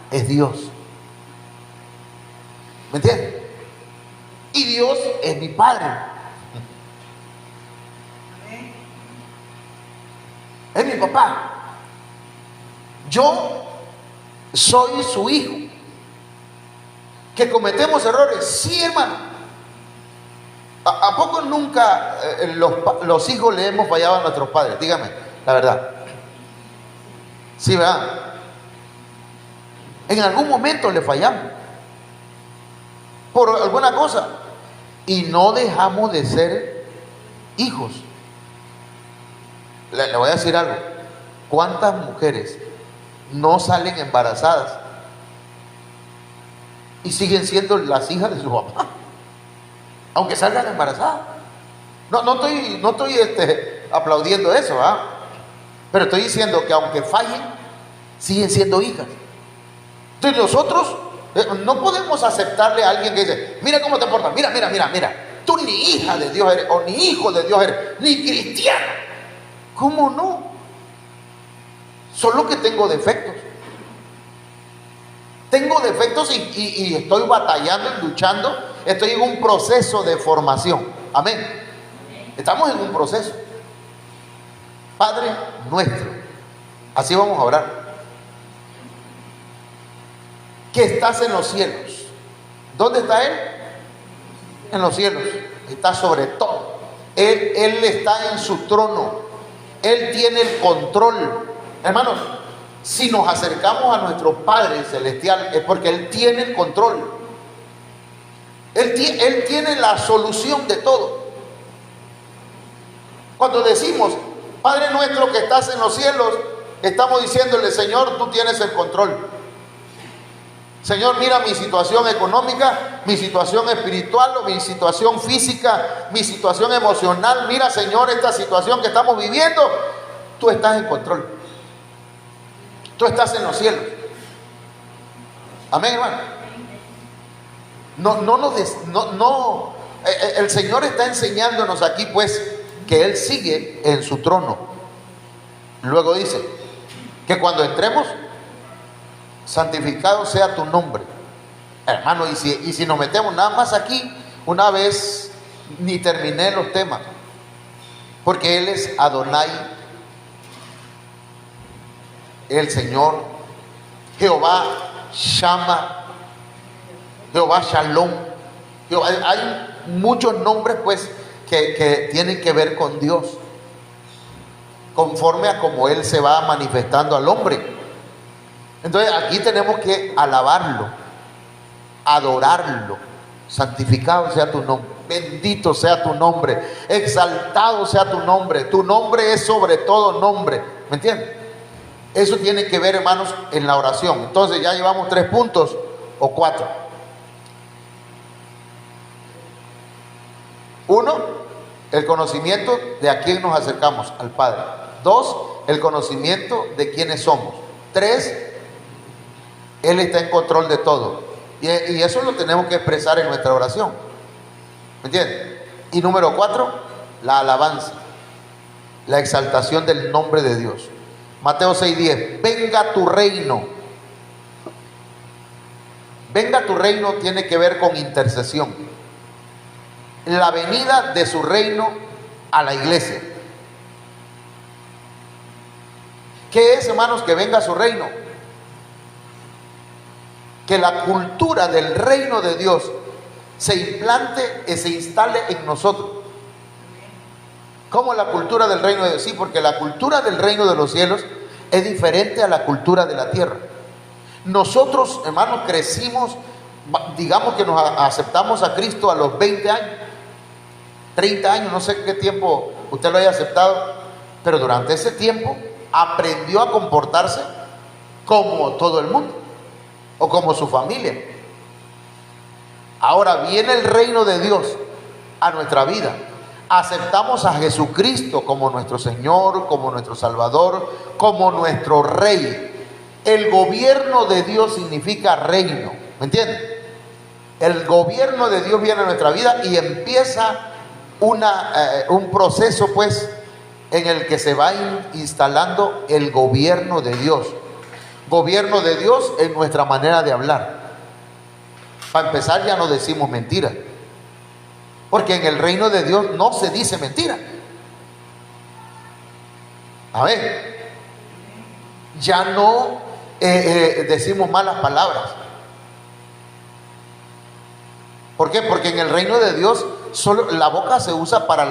es Dios. ¿Me entiendes? Y Dios es mi Padre. Es mi papá. Yo soy su hijo. ¿Que cometemos errores? Sí, hermano. ¿A poco nunca los hijos le hemos fallado a nuestros padres? Dígame la verdad. Sí, ¿verdad? En algún momento le fallamos por alguna cosa y no dejamos de ser hijos. Le voy a decir algo. ¿Cuántas mujeres no salen embarazadas y siguen siendo las hijas de su papá? Aunque salgan embarazadas. No estoy aplaudiendo eso, ¿ah? Pero estoy diciendo que aunque fallen, siguen siendo hijas. Entonces nosotros no podemos aceptarle a alguien que dice, mira cómo te portas, mira, tú ni hija de Dios eres, o ni hijo de Dios eres, ni cristiano. ¿Cómo no? Solo que tengo defectos. Tengo defectos y estoy batallando y luchando. Estoy en un proceso de formación. Amén. Estamos en un proceso. Padre nuestro. Así vamos a orar. Que estás en los cielos. ¿Dónde está Él? En los cielos. Está sobre todo. Él está en su trono. Él tiene el control. Hermanos, si nos acercamos a nuestro Padre Celestial es porque Él tiene el control. Él tiene la solución de todo. Cuando decimos, Padre nuestro que estás en los cielos, estamos diciéndole, Señor, tú tienes el control. Señor, mira mi situación económica, mi situación espiritual, o mi situación física, mi situación emocional. Mira, Señor, esta situación que estamos viviendo, tú estás en control. Tú estás en los cielos. Amén, hermano. El Señor está enseñándonos aquí, pues, que Él sigue en su trono. Luego dice que cuando entremos, santificado sea tu nombre. Hermano, y si nos metemos nada más aquí, una vez ni terminé los temas, porque Él es Adonai, el Señor, Jehová Shama, Jehová Shalom. Hay muchos nombres pues que tienen que ver con Dios, conforme a como Él se va manifestando al hombre. Entonces aquí tenemos que alabarlo, adorarlo. Santificado sea tu nombre, bendito sea tu nombre, exaltado sea tu nombre. Tu nombre es sobre todo nombre. ¿Me entiendes? Eso tiene que ver, hermanos, en la oración. Entonces ya llevamos 3 puntos o 4. 1, el conocimiento de a quién nos acercamos, al Padre. 2, el conocimiento de quiénes somos. 3, Él está en control de todo. Y eso lo tenemos que expresar en nuestra oración. ¿Me entiendes? Y número 4, la alabanza, la exaltación del nombre de Dios. Mateo 6:10, venga tu reino. Venga tu reino tiene que ver con intercesión. La venida de su reino a la iglesia. ¿Qué es, hermanos, que venga su reino? Que la cultura del reino de Dios se implante y se instale en nosotros. ¿Cómo la cultura del reino de Dios? Sí, porque la cultura del reino de los cielos es diferente a la cultura de la tierra. Nosotros, hermanos, crecimos, digamos que nos aceptamos a Cristo a los 20 años, 30 años, no sé qué tiempo usted lo haya aceptado, pero durante ese tiempo aprendió a comportarse como todo el mundo o como su familia. Ahora viene el reino de Dios a nuestra vida. Aceptamos a Jesucristo como nuestro Señor, como nuestro Salvador, como nuestro Rey. El gobierno de Dios significa reino. ¿Me entienden? El gobierno de Dios viene a nuestra vida y empieza un proceso pues en el que se va instalando el gobierno de Dios. Gobierno de Dios en nuestra manera de hablar. Para empezar, ya no decimos mentiras, porque en el reino de Dios no se dice mentira. A ver, ya no decimos malas palabras. ¿Por qué? Porque en el reino de Dios solo la boca se usa para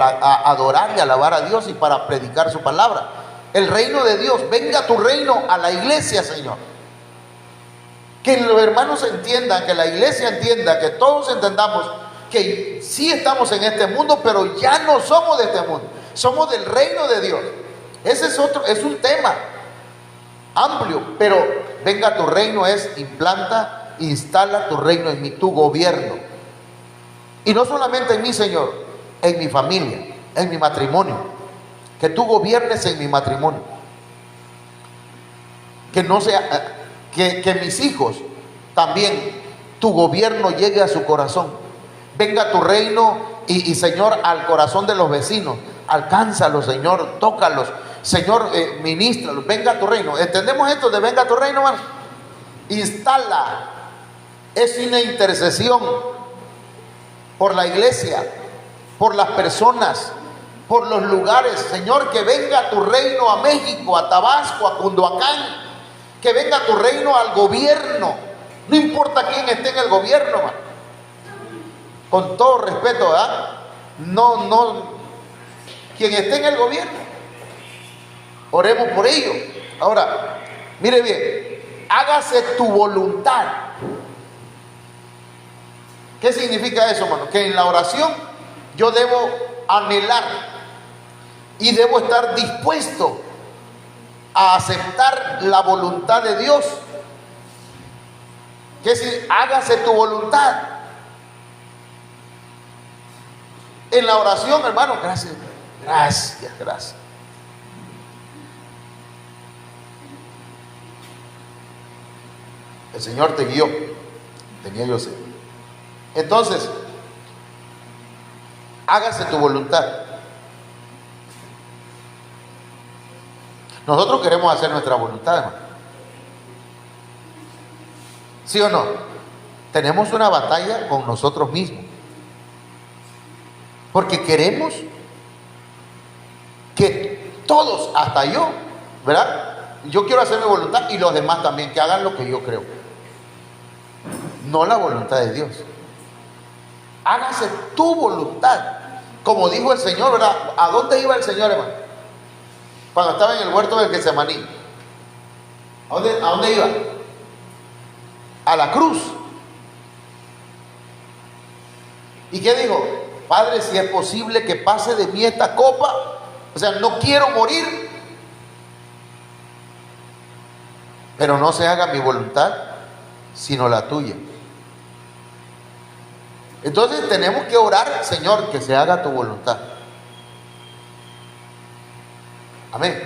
adorar y alabar a Dios y para predicar su palabra. El reino de Dios, venga tu reino a la iglesia, Señor. Que los hermanos entiendan, que la iglesia entienda, que todos entendamos que sí estamos en este mundo, pero ya no somos de este mundo, somos del reino de Dios. Ese es un tema amplio, pero venga tu reino es implanta, instala tu reino en mí, tu gobierno. Y no solamente en mí, Señor, en mi familia, en mi matrimonio. Que tú gobiernes en mi matrimonio. Que no sea, que mis hijos también, tu gobierno llegue a su corazón. Venga tu reino y Señor, al corazón de los vecinos. Alcánzalos, Señor, tócalos. Señor, ministralos. Venga tu reino. ¿Entendemos esto de venga tu reino, hermano? Instala. Es una intercesión por la iglesia, por las personas, por los lugares. Señor, que venga tu reino a México, a Tabasco, a Cunduacán. Que venga tu reino al gobierno. No importa quién esté en el gobierno, man. Con todo respeto, ¿verdad? No, quien esté en el gobierno, oremos por ello. Ahora, mire bien, hágase tu voluntad. ¿Qué significa eso, hermano? Que en la oración yo debo anhelar y debo estar dispuesto a aceptar la voluntad de Dios. Que si hágase tu voluntad en la oración, hermano. Gracias. El Señor te guió, tenía yo sed. Entonces, hágase tu voluntad. Nosotros queremos hacer nuestra voluntad, hermano. ¿Sí o no? Tenemos una batalla con nosotros mismos. Porque queremos que todos, hasta yo, ¿verdad? Yo quiero hacer mi voluntad y los demás también, que hagan lo que yo creo. No la voluntad de Dios. Hágase tu voluntad. Como dijo el Señor, ¿verdad? ¿A dónde iba el Señor, hermano? Cuando estaba en el huerto del Getsemaní. ¿A dónde iba? A la cruz. ¿Y qué dijo? Padre, si es posible que pase de mí esta copa, o sea, no quiero morir, pero no se haga mi voluntad, sino la tuya. Entonces tenemos que orar, Señor, que se haga tu voluntad. Amén.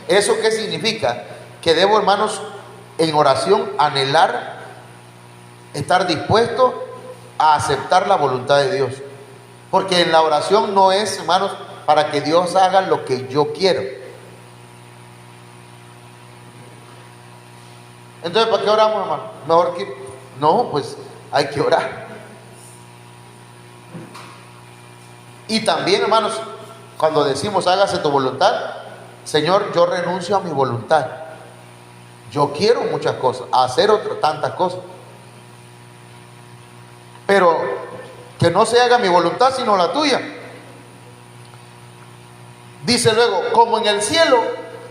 ¿Eso qué significa? Que debo, hermanos, en oración anhelar, estar dispuesto a aceptar la voluntad de Dios. Porque en la oración no es, hermanos, para que Dios haga lo que yo quiero. Entonces, ¿para qué oramos, hermano? Mejor que... No, pues hay que orar. Y también, hermanos, cuando decimos hágase tu voluntad, Señor, yo renuncio a mi voluntad. Yo quiero muchas cosas, hacer tantas cosas. Pero que no se haga mi voluntad sino la tuya. Dice luego, como en el cielo,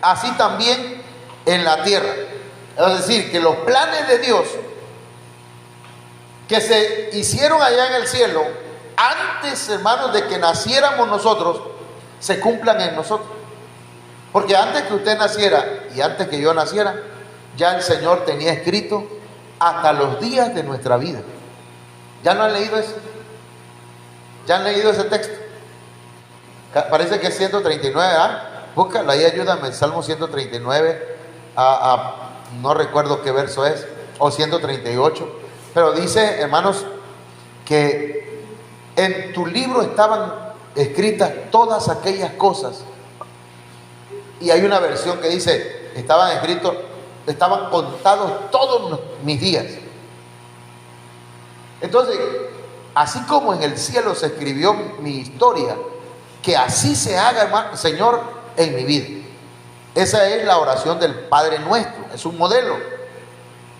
así también en la tierra. Es decir, que los planes de Dios que se hicieron allá en el cielo, antes, hermanos, de que naciéramos nosotros, se cumplan en nosotros. Porque antes que usted naciera y antes que yo naciera, ya el Señor tenía escrito hasta los días de nuestra vida. ¿Ya no han leído eso? ¿Ya han leído ese texto? Parece que es 139, ¿ah? Búscalo ahí, ayúdame, el Salmo 139, no recuerdo qué verso es, o 138, pero dice, hermanos, que en tu libro estaban escritas todas aquellas cosas, y hay una versión que dice, estaban contados todos mis días. Entonces, así como en el cielo se escribió mi historia, que así se haga, hermano, Señor, en mi vida. Esa es la oración del Padre Nuestro, es un modelo.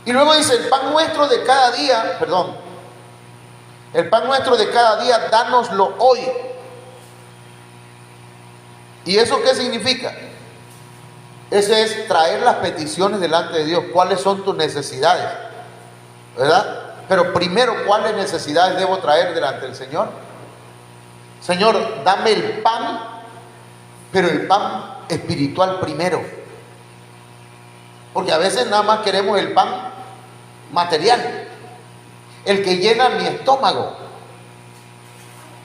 Y luego dice, el pan nuestro de cada día, dánoslo hoy. ¿Y eso qué significa? Ese es traer las peticiones delante de Dios. ¿Cuáles son tus necesidades? ¿Verdad? Pero primero, ¿cuáles necesidades debo traer delante del Señor? Señor, dame el pan, pero el pan espiritual primero. Porque a veces nada más queremos el pan material, el que llena mi estómago.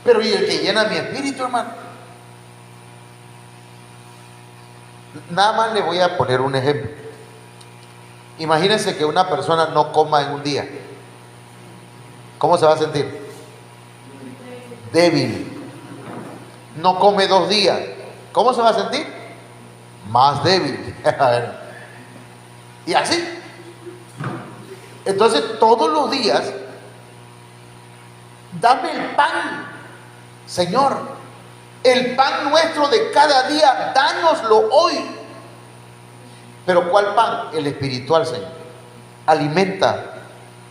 Pero ¿y el que llena mi espíritu, hermano? Nada más le voy a poner un ejemplo. Imagínense que una persona no coma en un día. ¿Cómo se va a sentir? Débil. No come 2 días. ¿Cómo se va a sentir? Más débil. Y así. Entonces, todos los días, dame el pan, Señor. El pan nuestro de cada día, dánoslo hoy. Pero ¿cuál pan? El espiritual, Señor. Alimenta,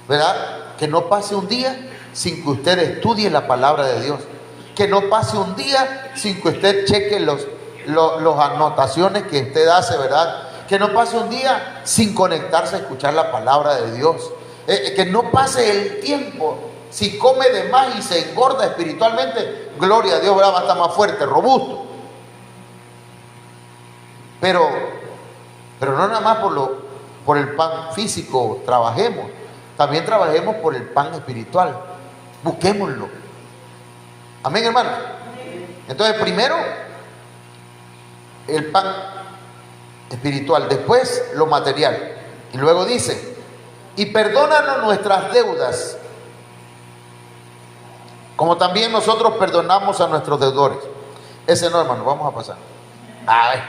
¿verdad? Que no pase un día sin que usted estudie la palabra de Dios. Que no pase un día sin que usted cheque las anotaciones que usted hace, ¿verdad? Que no pase un día sin conectarse a escuchar la palabra de Dios. Que no pase el tiempo. Si come de más y se engorda espiritualmente, gloria a Dios, ¿verdad? Va a estar más fuerte, robusto. Pero no nada más por el pan físico trabajemos. También trabajemos por el pan espiritual. Busquémoslo. Amén, hermano. Entonces, primero, el pan espiritual, después lo material. Y luego dice, y perdónanos nuestras deudas, como también nosotros perdonamos a nuestros deudores. Ese no, hermano, vamos a pasar. A ver.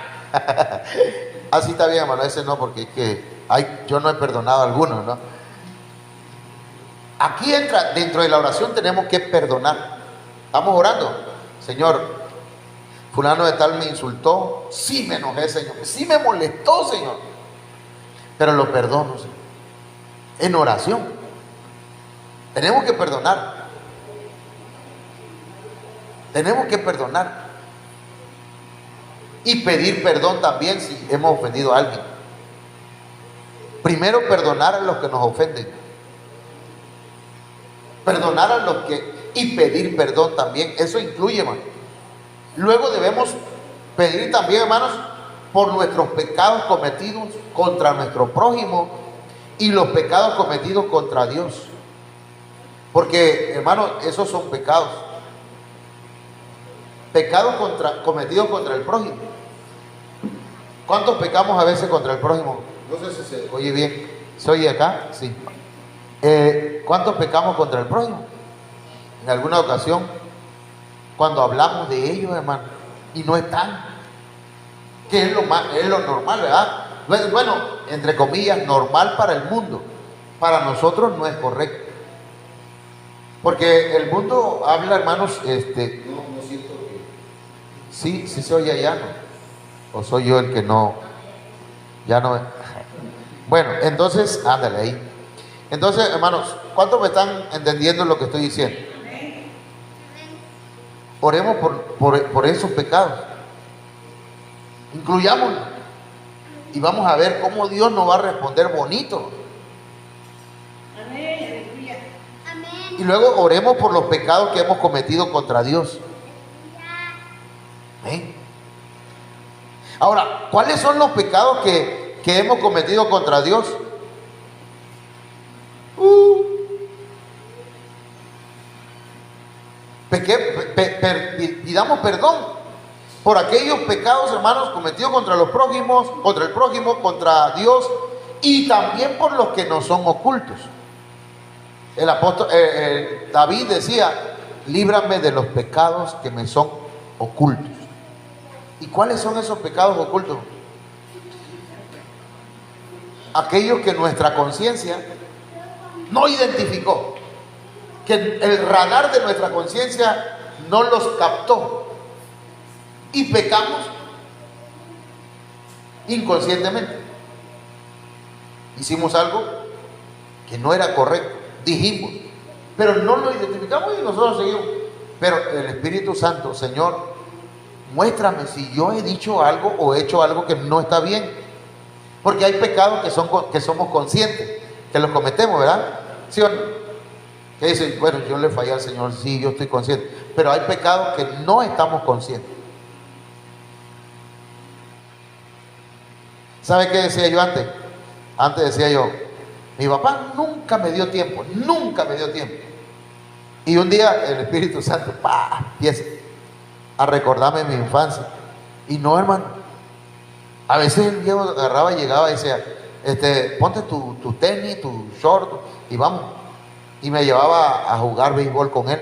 Así está bien, hermano, ese no, porque es que yo no he perdonado a algunos, ¿no? Aquí entra, dentro de la oración tenemos que perdonar. Estamos orando. Señor, fulano de tal me insultó, sí me enojé, Señor, sí me molestó, Señor, pero lo perdono, Señor. En oración. Tenemos que perdonar. Tenemos que perdonar. Y pedir perdón también si hemos ofendido a alguien. Primero perdonar a los que nos ofenden. Perdonar a los que... y pedir perdón también. Eso incluye, hermano. Luego debemos pedir también, hermanos, por nuestros pecados cometidos contra nuestro prójimo y los pecados cometidos contra Dios. Porque, hermanos, esos son pecados. Pecados cometidos contra el prójimo. ¿Cuántos pecamos a veces contra el prójimo? No sé si se oye bien. ¿Se oye acá? Sí. ¿Cuántos pecamos contra el prójimo? En alguna ocasión, cuando hablamos de ellos, hermano, y no están, que es lo normal, ¿verdad? Bueno, entre comillas, normal para el mundo. Para nosotros no es correcto. Porque el mundo habla, hermanos, no siento que... Sí se oye allá, ¿no? ¿O soy yo el que no? Ya no. Bueno, entonces, ándale ahí. Entonces, hermanos, ¿cuántos me están entendiendo lo que estoy diciendo? Oremos por esos pecados. Incluyámoslo. Y vamos a ver cómo Dios nos va a responder bonito. Y luego oremos por los pecados que hemos cometido contra Dios. ¿Eh? Ahora, ¿cuáles son los pecados que hemos cometido contra Dios? Pidamos perdón por aquellos pecados, hermanos, cometidos contra los prójimos, contra el prójimo, contra Dios, y también por los que nos son ocultos. El apóstol David decía: líbrame de los pecados que me son ocultos. ¿Y cuáles son esos pecados ocultos? Aquellos que nuestra conciencia no identificó, que el radar de nuestra conciencia no los captó, y pecamos inconscientemente. Hicimos algo que no era correcto, dijimos, pero no lo identificamos y nosotros seguimos. Pero el Espíritu Santo: Señor, muéstrame si yo he dicho algo o he hecho algo que no está bien. Porque hay pecados que somos conscientes que los cometemos, ¿verdad? ¿Sí o no? Que dicen: bueno, yo le fallé al Señor, sí, yo estoy consciente. Pero hay pecados que no estamos conscientes. ¿Sabe qué decía yo antes? Antes decía yo: mi papá nunca me dio tiempo, nunca me dio tiempo. Y un día el Espíritu Santo empieza a recordarme mi infancia. Y no, hermano, a veces el viejo agarraba y llegaba y decía: ponte tu tenis, tu short, y vamos. Y me llevaba a jugar béisbol con él.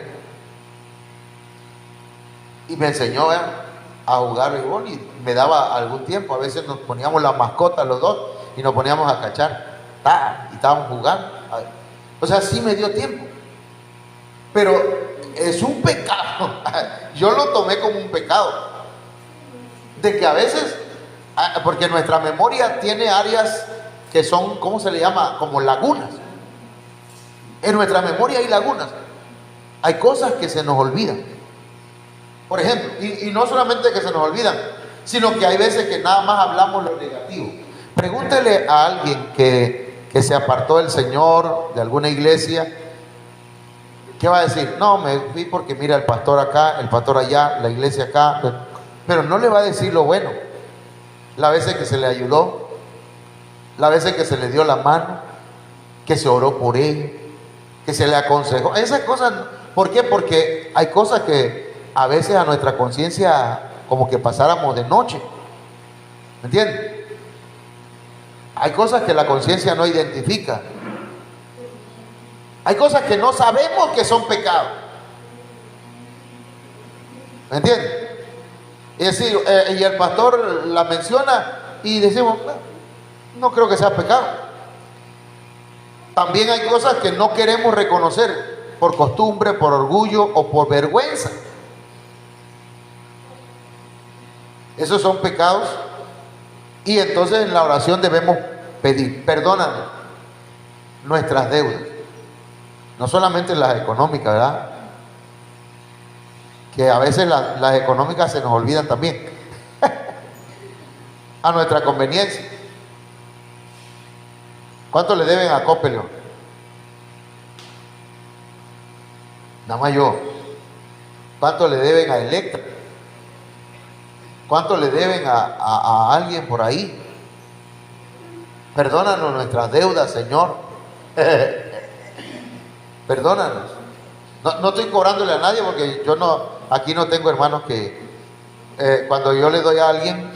Y me enseñó a jugar béisbol, y me daba algún tiempo. A veces nos poníamos las mascotas los dos y nos poníamos a cachar. Y estábamos jugando. O sea, sí me dio tiempo. Pero es un pecado. Yo lo tomé como un pecado. De que a veces, porque nuestra memoria tiene áreas que son, ¿cómo se le llama? Como lagunas. En nuestra memoria hay lagunas. Hay cosas que se nos olvidan. Por ejemplo, y no solamente que se nos olvidan, sino que hay veces que nada más hablamos lo negativo. Pregúntele a alguien que se apartó del Señor, de alguna iglesia. ¿Qué va a decir? No, me fui porque mira, el pastor acá, el pastor allá, la iglesia acá. Pero no le va a decir lo bueno. Las veces que se le ayudó, las veces que se le dio la mano, que se oró por él, que se le aconsejó. Esas cosas, ¿por qué? Porque hay cosas que a veces a nuestra conciencia como que pasáramos de noche. ¿Me entiendes? Hay cosas que la conciencia no identifica. Hay cosas que no sabemos que son pecados. ¿Me entiendes? Es decir, y el pastor la menciona, y decimos, no creo que sea pecado. También hay cosas que no queremos reconocer por costumbre, por orgullo o por vergüenza. Esos son pecados, y entonces en la oración debemos pedir: perdónanos nuestras deudas, no solamente las económicas, ¿verdad? Que a veces las económicas se nos olvidan también, a nuestra conveniencia. ¿Cuánto le deben a Copelio? Nada más yo. ¿Cuánto le deben a Electra? ¿Cuánto le deben a alguien por ahí? Perdónanos nuestras deudas, Señor. Perdónanos. No estoy cobrándole a nadie, porque yo aquí no tengo hermanos que cuando yo le doy a alguien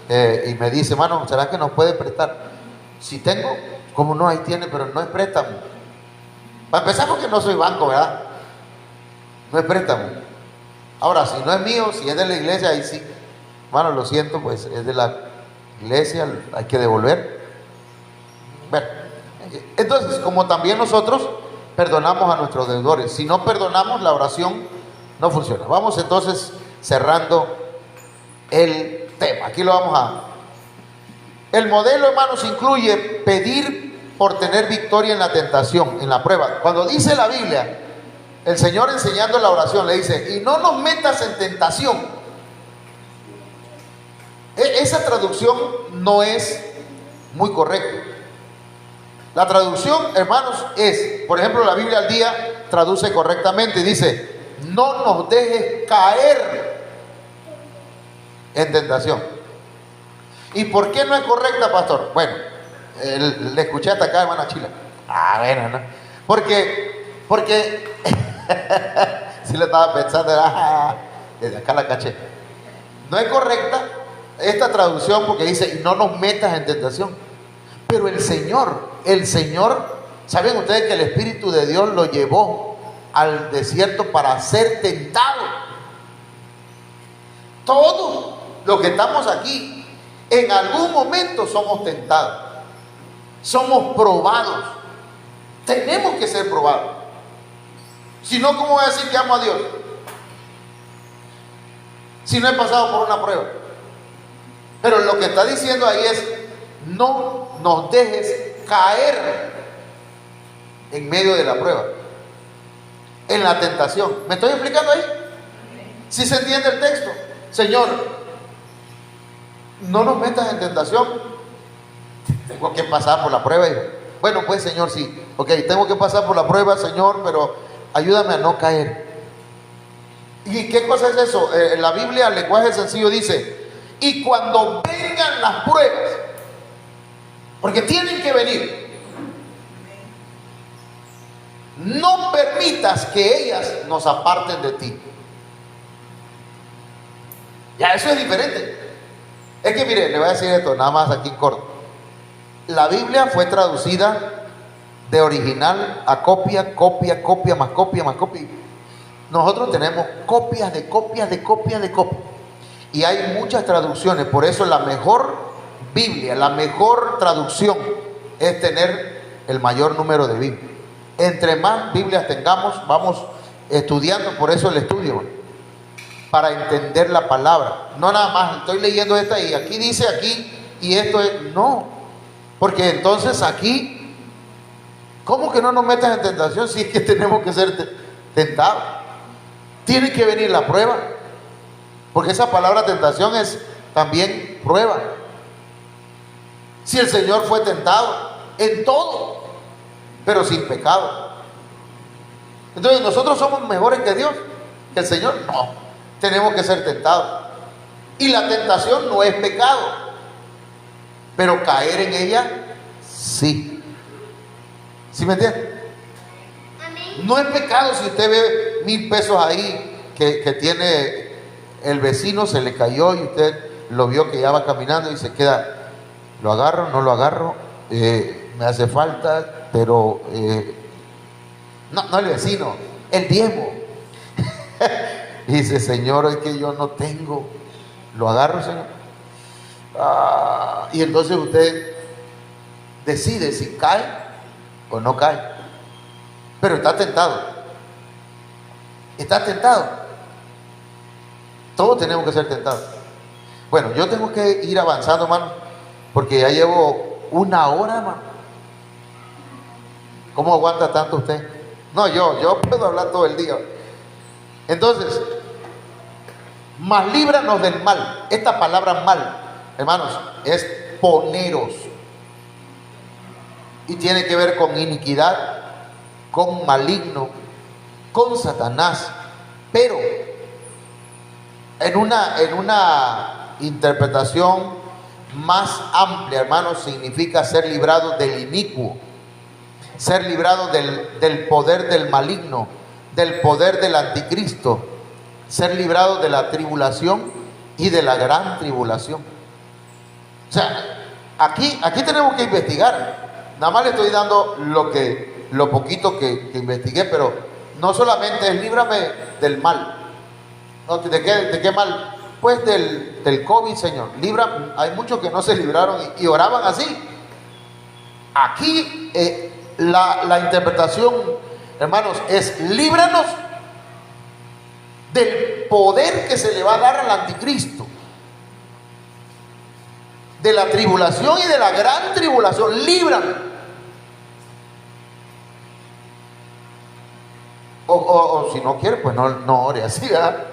y me dice: hermano, ¿será que nos puede prestar? Si tengo, como no, ahí tiene, pero no es préstamo. Para empezar, porque no soy banco, ¿verdad? No es préstamo. Ahora, si no es mío, si es de la iglesia, ahí sí. Hermano, lo siento, pues es de la iglesia, hay que devolver. Bueno, entonces, como también nosotros perdonamos a nuestros deudores, si no perdonamos, la oración no funciona. Vamos entonces cerrando el tema. Aquí lo vamos a... El modelo, hermanos, incluye pedir por tener victoria en la tentación, en la prueba. Cuando dice la Biblia, el Señor enseñando la oración le dice: y no nos metas en tentación. Esa traducción no es muy correcta. La traducción, hermanos, es, por ejemplo, la Biblia al Día traduce correctamente y dice: no nos dejes caer en tentación. ¿Y por qué no es correcta, pastor? Bueno, le escuché hasta acá, hermana Chila. Bueno, ¿no? Porque si le estaba pensando, desde acá la caché. No es correcta esta traducción porque dice: y no nos metas en tentación. Pero el Señor, ¿saben ustedes que el Espíritu de Dios lo llevó al desierto para ser tentado? Todos los que estamos aquí, en algún momento somos tentados, somos probados. Tenemos que ser probados. Si no, ¿cómo voy a decir que amo a Dios? Si no he pasado por una prueba. Pero lo que está diciendo ahí es: no nos dejes caer en medio de la prueba, en la tentación. ¿Me estoy explicando ahí? ¿Sí se entiende el texto? Señor, no nos metas en tentación. Tengo que pasar por la prueba. Bueno, pues, Señor, sí. Ok, tengo que pasar por la prueba, Señor, pero ayúdame a no caer. ¿Y qué cosa es eso? En la Biblia, el lenguaje sencillo dice: y cuando vengan las pruebas, porque tienen que venir, no permitas que ellas nos aparten de ti. Ya, eso es diferente. Es que mire, le voy a decir esto, nada más aquí en corto. La Biblia fue traducida de original a copia, copia, más copia, más copia. Nosotros tenemos copias de copias de copias de copias. Y hay muchas traducciones. Por eso la mejor Biblia, la mejor traducción es tener el mayor número de Biblias. Entre más Biblias tengamos, vamos estudiando. Por eso el estudio, para entender la palabra. No nada más estoy leyendo esta y aquí dice aquí y esto es... No, porque entonces aquí, ¿cómo que no nos metas en tentación si es que tenemos que ser tentados? Tiene que venir la prueba, porque esa palabra tentación es también prueba. Si el Señor fue tentado en todo, pero sin pecado, entonces nosotros somos mejores que Dios, que el Señor. No, tenemos que ser tentados. Y la tentación no es pecado, pero caer en ella sí. ¿Sí me entiende? No es pecado si usted ve 1,000 pesos ahí que tiene el vecino, se le cayó y usted lo vio que ya va caminando y se queda: ¿lo agarro? ¿No lo agarro? Me hace falta, pero no el vecino, el diezmo. Y dice: Señor, es que yo no tengo. ¿Lo agarro, Señor? Y entonces usted decide si cae o no cae. Pero está tentado. Está tentado. Todos tenemos que ser tentados. Bueno, yo tengo que ir avanzando, hermano, porque ya llevo 1 hora, hermano. ¿Cómo aguanta tanto usted? No, yo puedo hablar todo el día. Entonces, mas líbranos del mal. Esta palabra mal, hermanos, es poneros. Y tiene que ver con iniquidad, con maligno, con Satanás. Pero en una interpretación más amplia, hermanos, significa ser librado del inicuo, ser librado del poder del maligno, del poder del anticristo, ser librado de la tribulación y de la gran tribulación. O sea, aquí tenemos que investigar. Nada más le estoy dando lo poquito que investigué, pero no solamente es líbrame del mal. No, ¿de qué mal? Pues del COVID, Señor. Hay muchos que no se libraron y oraban así. Aquí la interpretación, hermanos, es líbranos del poder que se le va a dar al anticristo, de la tribulación y de la gran tribulación. Líbrame. O si no quiere, pues no ore así, ¿verdad?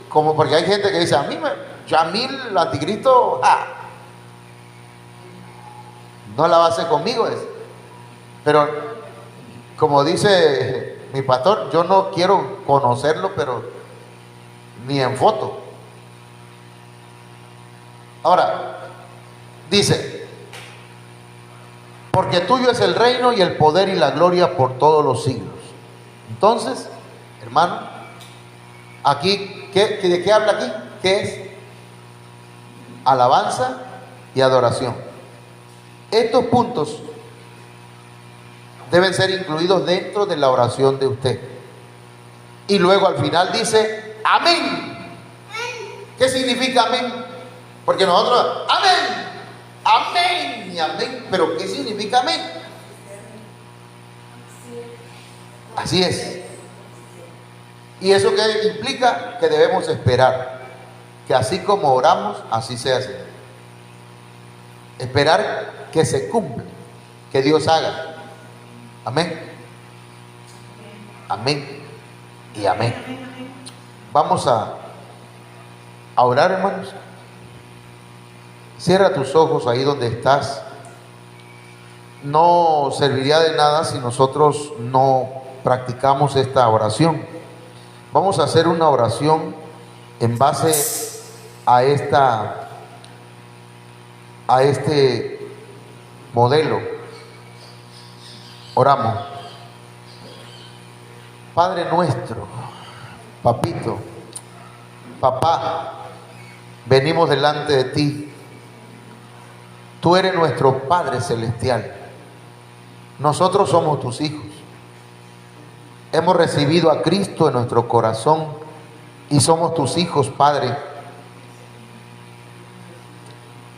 Como porque hay gente que dice, a mí el anticristo no la va a hacer conmigo. Pero como dice mi pastor, yo no quiero conocerlo, pero ni en foto. Ahora, dice, porque tuyo es el reino y el poder y la gloria por todos los siglos. Entonces, hermano, aquí, ¿de qué habla aquí? ¿Qué es? Alabanza y adoración. Estos puntos deben ser incluidos dentro de la oración de usted. Y luego al final dice, amén. ¿Qué significa amén? Porque nosotros, amén, amén y amén. Pero ¿qué significa amén? Así es. ¿Y eso qué implica? Que debemos esperar que así como oramos, así se hace. Esperar que se cumpla, que Dios haga. Amén. Amén y amén. Vamos a orar, hermanos. Cierra tus ojos ahí donde estás. No serviría de nada si nosotros no practicamos esta oración. Vamos a hacer una oración en base a este modelo. Oramos. Padre nuestro, papito, papá, venimos delante de ti. Tú eres nuestro Padre celestial. Nosotros somos tus hijos. Hemos recibido a Cristo en nuestro corazón y somos tus hijos, Padre.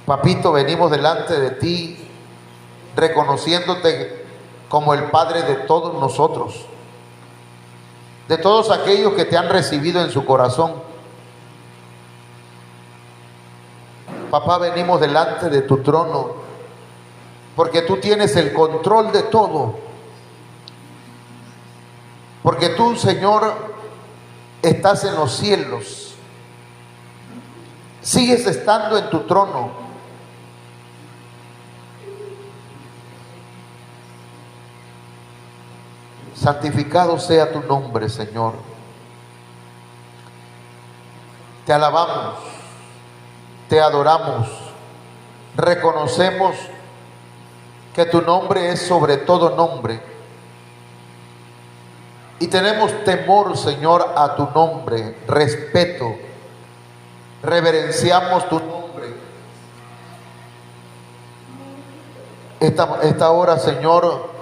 Papito, venimos delante de ti reconociéndote como el Padre de todos nosotros, de todos aquellos que te han recibido en su corazón. Papá, venimos delante de tu trono porque tú tienes el control de todo. Porque tú, Señor, estás en los cielos. Sigues estando en tu trono. Santificado sea tu nombre, Señor. Te alabamos, te adoramos, reconocemos que tu nombre es sobre todo nombre. Y tenemos temor, Señor, a tu nombre, respeto, reverenciamos tu nombre. Esta hora, Señor,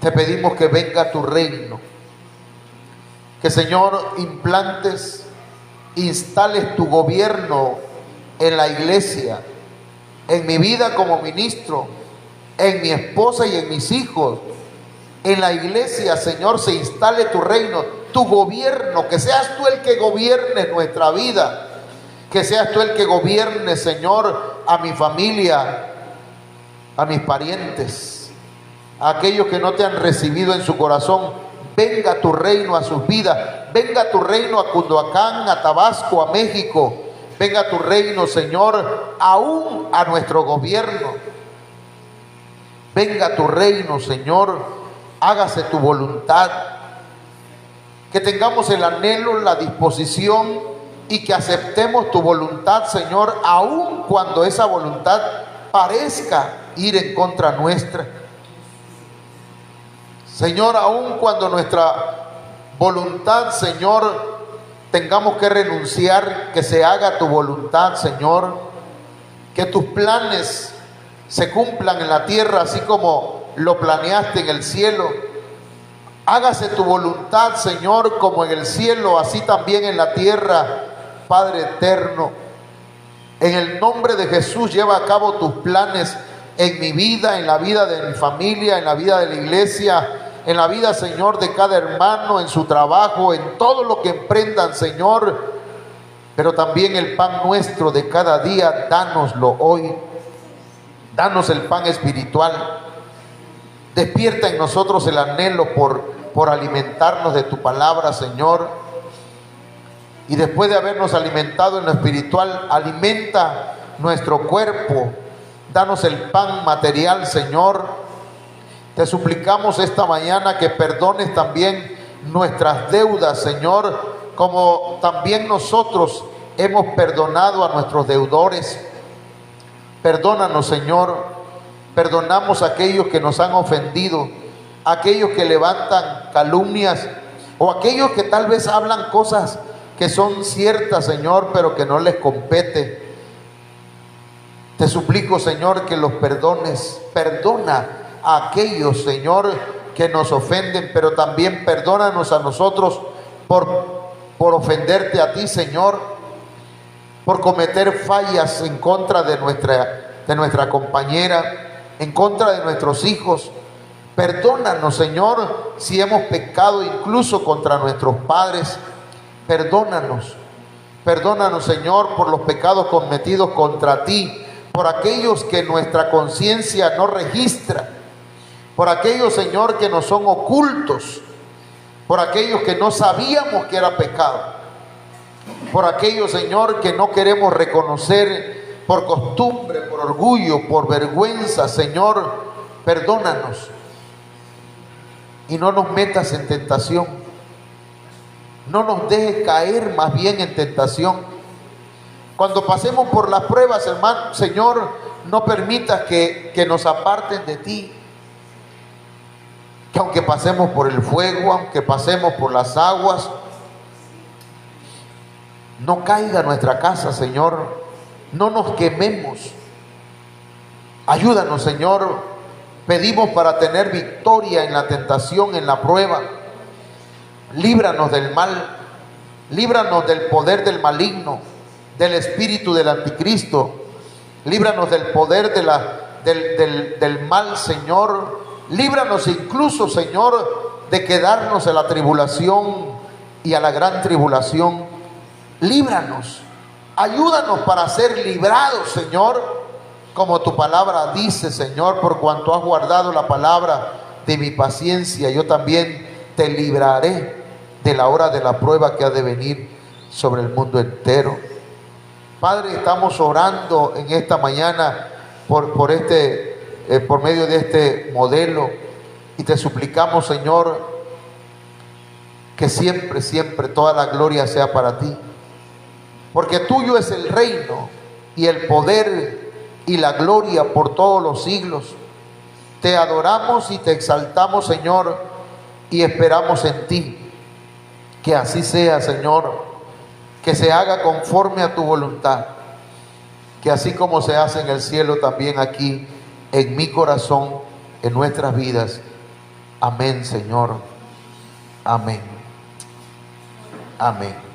te pedimos que venga tu reino, que, Señor, instales tu gobierno en la iglesia, en mi vida como ministro, en mi esposa y en mis hijos. En la iglesia, Señor, se instale tu reino, tu gobierno, que seas tú el que gobierne nuestra vida, que seas tú el que gobierne, Señor, a mi familia, a mis parientes, a aquellos que no te han recibido en su corazón. Venga tu reino a sus vidas, venga tu reino a Cunduacán, a Tabasco, a México, venga tu reino, Señor, aún a nuestro gobierno. Venga tu reino, Señor, hágase tu voluntad. Que tengamos el anhelo, la disposición y que aceptemos tu voluntad, Señor, aun cuando esa voluntad parezca ir en contra nuestra. Señor, aun cuando nuestra voluntad, Señor, tengamos que renunciar, que se haga tu voluntad, Señor. Que tus planes se cumplan en la tierra así como lo planeaste en el cielo. Hágase tu voluntad, Señor, como en el cielo, así también en la tierra, Padre eterno. En el nombre de Jesús, lleva a cabo tus planes en mi vida, en la vida de mi familia, en la vida de la iglesia, en la vida, Señor, de cada hermano, en su trabajo, en todo lo que emprendan, Señor. Pero también el pan nuestro de cada día, dánoslo hoy. Danos el pan espiritual. Despierta en nosotros el anhelo por alimentarnos de tu palabra, Señor. Y después de habernos alimentado en lo espiritual, alimenta nuestro cuerpo. Danos el pan material, Señor. Te suplicamos esta mañana que perdones también nuestras deudas, Señor, como también nosotros hemos perdonado a nuestros deudores. Perdónanos, Señor. Perdonamos a aquellos que nos han ofendido, a aquellos que levantan calumnias o aquellos que tal vez hablan cosas que son ciertas, Señor, pero que no les compete. Te suplico, Señor, que los perdones. Perdona a aquellos, Señor, que nos ofenden, pero también perdónanos a nosotros por ofenderte a ti, Señor, por cometer fallas en contra de nuestra compañera, en contra de nuestros hijos. Perdónanos, Señor, si hemos pecado incluso contra nuestros padres. Perdónanos. Perdónanos, Señor, por los pecados cometidos contra ti, por aquellos que nuestra conciencia no registra, por aquellos, Señor, que nos son ocultos, por aquellos que no sabíamos que era pecado, por aquellos, Señor, que no queremos reconocer por costumbre, por orgullo, por vergüenza. Señor, perdónanos y no nos metas en tentación. No nos dejes caer más bien en tentación. Cuando pasemos por las pruebas, hermano, Señor, no permitas que nos aparten de ti. Que aunque pasemos por el fuego, aunque pasemos por las aguas, no caiga nuestra casa, Señor. No nos quememos. Ayúdanos, Señor. Pedimos para tener victoria en la tentación, en la prueba. Líbranos del mal. Líbranos del poder del maligno, del espíritu del anticristo. Líbranos del poder del mal, Señor. Líbranos incluso, Señor, de quedarnos en la tribulación y a la gran tribulación. Líbranos. Ayúdanos para ser librados, Señor, como tu palabra dice, Señor, por cuanto has guardado la palabra de mi paciencia, yo también te libraré de la hora de la prueba que ha de venir sobre el mundo entero. Padre, estamos orando en esta mañana por medio de este modelo, y te suplicamos, Señor, que siempre, siempre toda la gloria sea para ti. Porque tuyo es el reino y el poder y la gloria por todos los siglos. Te adoramos y te exaltamos, Señor, y esperamos en ti. Que así sea, Señor, que se haga conforme a tu voluntad. Que así como se hace en el cielo, también aquí en mi corazón, en nuestras vidas. Amén, Señor. Amén. Amén.